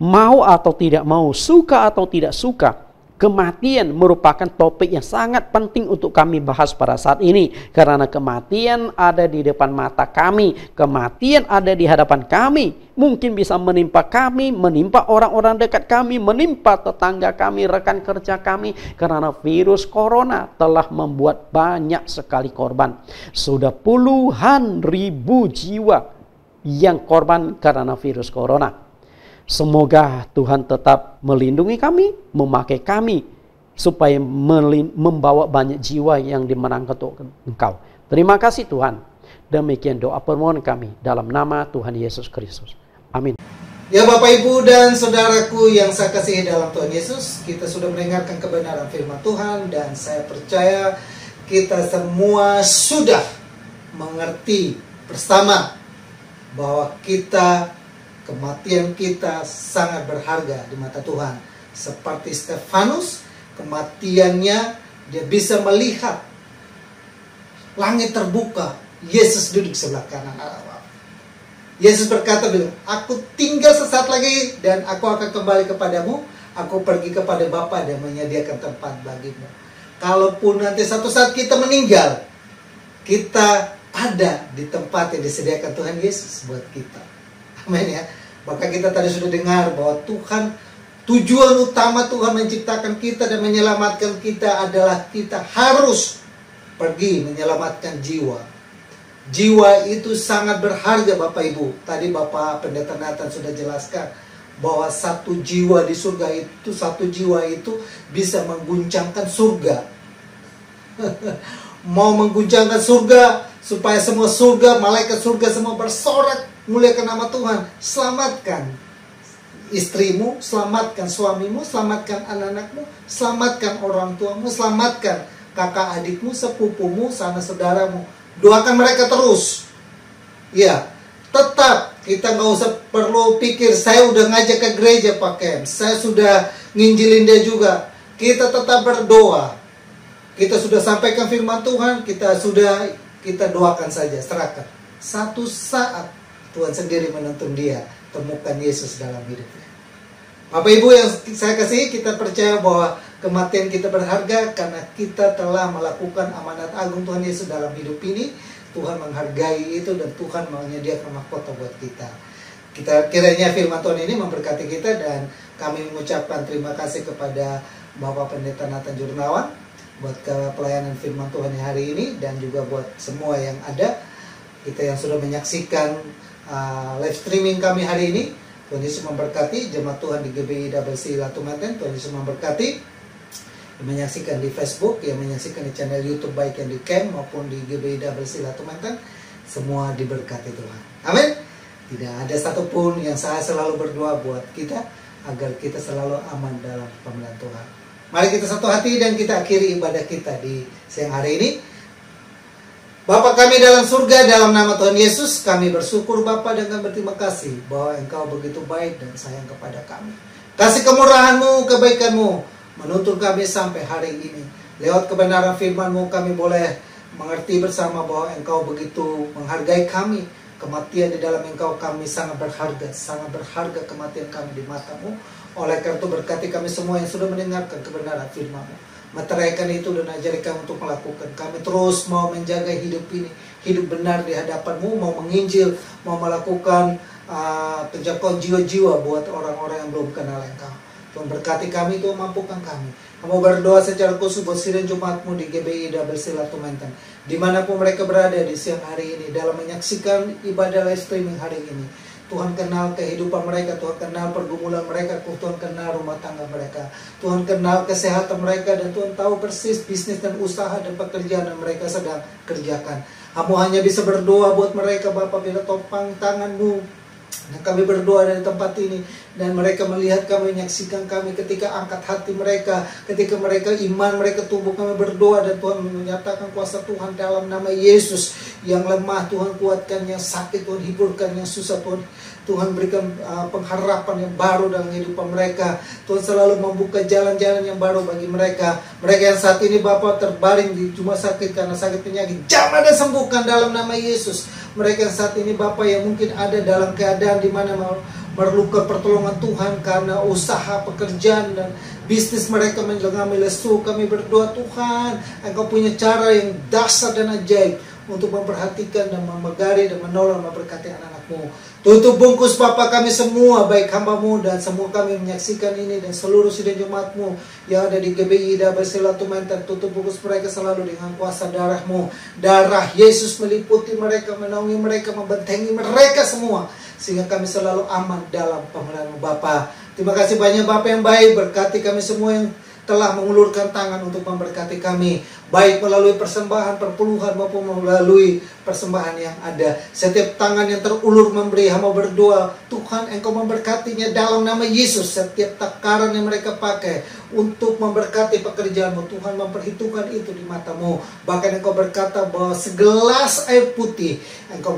Mau atau tidak mau, suka atau tidak suka, kematian merupakan topik yang sangat penting untuk kami bahas pada saat ini. Karena kematian ada di depan mata kami. Kematian ada di hadapan kami. Mungkin bisa menimpa kami, menimpa orang-orang dekat kami, menimpa tetangga kami, rekan kerja kami. Karena virus corona telah membuat banyak sekali korban. Sudah puluhan ribu jiwa yang korban karena virus corona. Semoga Tuhan tetap melindungi kami, memakai kami, supaya membawa banyak jiwa yang dimenangkan untuk Engkau. Terima kasih Tuhan. Demikian doa permohonan kami dalam nama Tuhan Yesus Kristus. Amin. Ya Bapak Ibu dan Saudaraku yang saya kasihi dalam Tuhan Yesus, kita sudah mendengarkan kebenaran firman Tuhan dan saya percaya kita semua sudah mengerti bersama bahwa kematian kita sangat berharga di mata Tuhan. Seperti Stefanus, kematiannya dia bisa melihat langit terbuka, Yesus duduk sebelah kanan Allah. Yesus berkata, aku tinggal sesaat lagi dan aku akan kembali kepadamu. Aku pergi kepada Bapa dan menyediakan tempat bagimu. Kalaupun nanti satu saat kita meninggal, kita ada di tempat yang disediakan Tuhan Yesus buat kita. Amin ya. Maka kita tadi sudah dengar bahwa tujuan utama Tuhan menciptakan kita dan menyelamatkan kita adalah kita harus pergi menyelamatkan jiwa. Jiwa itu sangat berharga Bapak Ibu. Tadi Bapak Pendeta Nathan sudah jelaskan bahwa satu jiwa di surga itu, satu jiwa itu bisa mengguncangkan surga. Mau mengguncangkan surga supaya semua surga, malaikat surga semua bersorak muliakan nama Tuhan. Selamatkan istrimu, selamatkan suamimu, selamatkan anak-anakmu, selamatkan orang tuamu, selamatkan kakak adikmu, sepupumu, sanak saudaramu. Doakan mereka terus. Ya, tetap kita nggak usah perlu pikir saya udah ngajak ke gereja Pak Kem, saya sudah nginjilin dia juga. Kita tetap berdoa. Kita sudah sampaikan firman Tuhan, kita doakan saja, serahkan. Satu saat Tuhan sendiri menuntun dia, temukan Yesus dalam hidupnya. Bapak Ibu yang saya kasihi, kita percaya bahwa kematian kita berharga karena kita telah melakukan amanat agung Tuhan Yesus dalam hidup ini. Tuhan menghargai itu dan Tuhan menyediakan mahkota buat kita. Kiranya firman Tuhan ini memberkati kita dan kami mengucapkan terima kasih kepada Bapak Pendeta Nathan Jurnawan buat pelayanan firman Tuhan hari ini dan juga buat semua yang ada. Kita yang sudah menyaksikan live streaming kami hari ini. Tuhan Yesus memberkati. Jemaat Tuhan di GBI WC Latu Menten, Tuhan Yesus memberkati. Yang menyaksikan di Facebook, yang menyaksikan di channel YouTube baik yang di Camp maupun di GBI WC Latu Menten, semua diberkati Tuhan. Amin. Tidak ada satupun yang saya selalu berdoa buat kita agar kita selalu aman dalam pemeliharaan Tuhan. Mari kita satu hati dan kita akhiri ibadah kita di siang hari ini. Bapa kami dalam surga, dalam nama Tuhan Yesus, kami bersyukur Bapa dan kami berterima kasih bahwa Engkau begitu baik dan sayang kepada kami. Kasih kemurahan-Mu, kebaikan-Mu menuntun kami sampai hari ini. Lewat kebenaran firman-Mu kami boleh mengerti bersama bahwa Engkau begitu menghargai kami. Kematian di dalam Engkau kami sangat berharga kematian kami di mata-Mu. Oleh karena itu berkati kami semua yang sudah mendengarkan kebenaran firman-Mu. Meteraikan itu dan ajari kami untuk melakukan. Kami terus mau menjaga hidup ini, hidup benar di hadapan-Mu, mau menginjil, mau melakukan penjangkauan jiwa-jiwa buat orang-orang yang belum kenal Engkau. Tuhan berkati kami, Tuhan mampukan kami. Kamu berdoa secara khusus buat sidang Jumatmu di GBI WC Latu Menteng, dimanapun mereka berada di siang hari ini dalam menyaksikan ibadah live streaming hari ini. Tuhan kenal kehidupan mereka, Tuhan kenal pergumulan mereka, Tuhan kenal rumah tangga mereka, Tuhan kenal kesehatan mereka, dan Tuhan tahu persis bisnis dan usaha dan pekerjaan yang mereka sedang kerjakan. Kamu hanya bisa berdoa buat mereka Bapa bila topang tangan-Mu. Dan kami berdoa dari tempat ini, dan mereka melihat kami, menyaksikan kami ketika angkat hati mereka, ketika mereka iman mereka tumbuh, kami berdoa dan Tuhan menyatakan kuasa Tuhan dalam nama Yesus. Yang lemah Tuhan kuatkan, yang sakit Tuhan hiburkan, yang susah Tuhan berikan pengharapan yang baru dalam kehidupan mereka. Tuhan selalu membuka jalan-jalan yang baru bagi mereka. Mereka yang saat ini Bapa terbaring di rumah sakit karena sakit penyakit, jamah dan sembuhkan dalam nama Yesus. Mereka yang saat ini Bapa yang mungkin ada dalam keadaan di mana memerlukan pertolongan Tuhan karena usaha, pekerjaan dan bisnis mereka mengalami lesu, kami berdoa Tuhan, Engkau punya cara yang dahsyat dan ajaib untuk memperhatikan dan memegari dan menolong, memberkati anak-anak-Mu. Tutup bungkus Bapa kami semua, baik hamba-Mu dan semua kami menyaksikan ini, dan seluruh sidang Jumat-Mu yang ada di GBI WC Latu Menteng. Tutup bungkus mereka selalu dengan kuasa darah-Mu. Darah Yesus meliputi mereka, menaungi mereka, membentengi mereka semua, sehingga kami selalu aman dalam pemeliharaan Bapa. Terima kasih banyak Bapa yang baik, berkati kami semua yang telah mengulurkan tangan untuk memberkati kami, baik melalui persembahan perpuluhan maupun melalui persembahan yang ada. Setiap tangan yang terulur memberi, hamba berdoa Tuhan Engkau memberkatinya dalam nama Yesus. Setiap takaran yang mereka pakai untuk memberkati pekerjaan-Mu, Tuhan memperhitungkan itu di mata-Mu. Bahkan Engkau berkata bahwa segelas air putih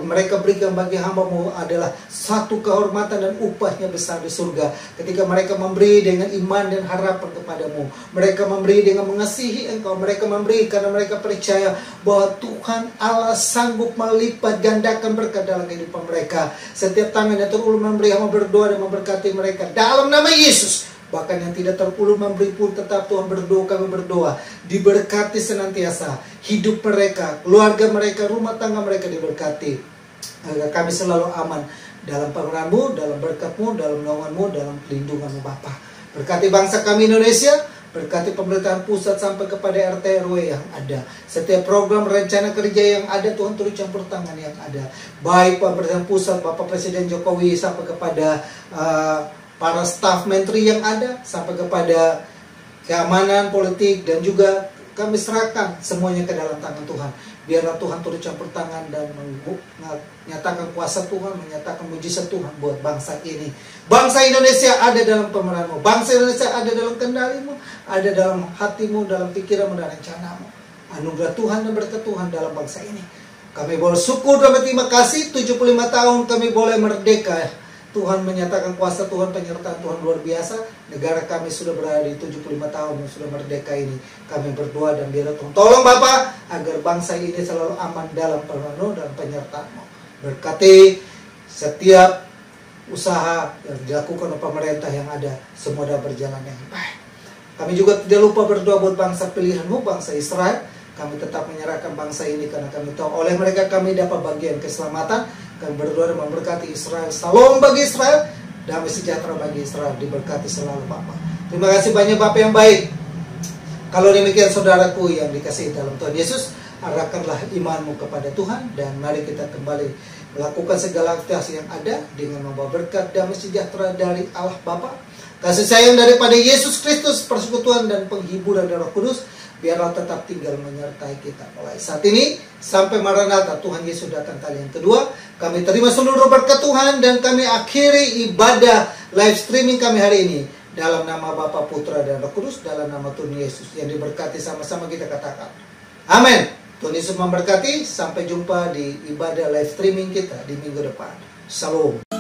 mereka berikan bagi hamba-Mu adalah satu kehormatan dan upahnya besar di surga. Ketika mereka memberi dengan iman dan harapan kepada-Mu, mereka memberi dengan mengasihi Engkau, mereka memberi karena mereka percaya bahwa Tuhan Allah sanggup melipat gandakan berkat dalam kehidupan mereka. Setiap tangan yang terulur memberi, hamba berdoa dan memberkati mereka dalam nama Yesus. Bahkan yang tidak terulur memberi pun tetap Tuhan berdoa, kami berdoa diberkati senantiasa hidup mereka, keluarga mereka, rumah tangga mereka diberkati, agar kami selalu aman dalam pengerahan-Mu, dalam berkat-Mu, dalam naungan-Mu, dalam pelindungan-Mu Bapa. Berkati bangsa kami Indonesia, berkati pemerintahan pusat sampai kepada RT RW yang ada. Setiap program rencana kerja yang ada, Tuhan turut campur tangan yang ada. Baik pemerintahan pusat, Bapak Presiden Jokowi, sampai kepada para staf menteri yang ada, sampai kepada keamanan politik, dan juga kami serahkan semuanya ke dalam tangan Tuhan. Biarlah Tuhan turut campur tangan dan menyatakan kuasa Tuhan, menyatakan mujizat Tuhan buat bangsa ini. Bangsa Indonesia ada dalam pemerintahan-Mu, bangsa Indonesia ada dalam kendali-Mu, ada dalam hati-Mu, dalam pikiran-Mu dan rencana-Mu. Anugerah Tuhan dan berkat Tuhan dalam bangsa ini. Kami bersyukur dan berterima kasih. 75 tahun kami boleh merdeka. Tuhan menyatakan kuasa Tuhan, penyertaan Tuhan luar biasa. Negara kami sudah berada di 75 tahun yang sudah merdeka ini. Kami berdoa dan biarlah Tuhan tolong Bapa agar bangsa ini selalu aman dalam penuh dan penyertaan-Mu. Berkati setiap usaha yang dilakukan oleh pemerintah yang ada, semua dapat berjalan yang baik. Kami juga tidak lupa berdoa buat bangsa pilihan-Mu, bangsa Israel. Kami tetap menyerahkan bangsa ini karena kami tahu oleh mereka kami dapat bagian keselamatan. Kami berdoa dan memberkati Israel. Salam bagi Israel, damai sejahtera bagi Israel, diberkati selalu Bapa. Terima kasih banyak Bapa yang baik. Kalau demikian saudaraku yang dikasihi dalam Tuhan Yesus, arahkanlah imanmu kepada Tuhan, dan mari kita kembali melakukan segala aktivitas yang ada dengan membawa berkat damai sejahtera dari Allah Bapa, kasih sayang daripada Yesus Kristus, persekutuan dan penghiburan dari Roh Kudus, biarlah tetap tinggal menyertai kita mulai saat ini sampai Maranatha Tuhan Yesus datang kali yang kedua. Kami terima seluruh berkat Tuhan dan kami akhiri ibadah live streaming kami hari ini dalam nama Bapa, Putra dan Roh Kudus, dalam nama Tuhan Yesus yang diberkati sama-sama kita katakan amin. Tuhan Yesus memberkati. Sampai jumpa di ibadah live streaming kita di minggu depan. Shalom.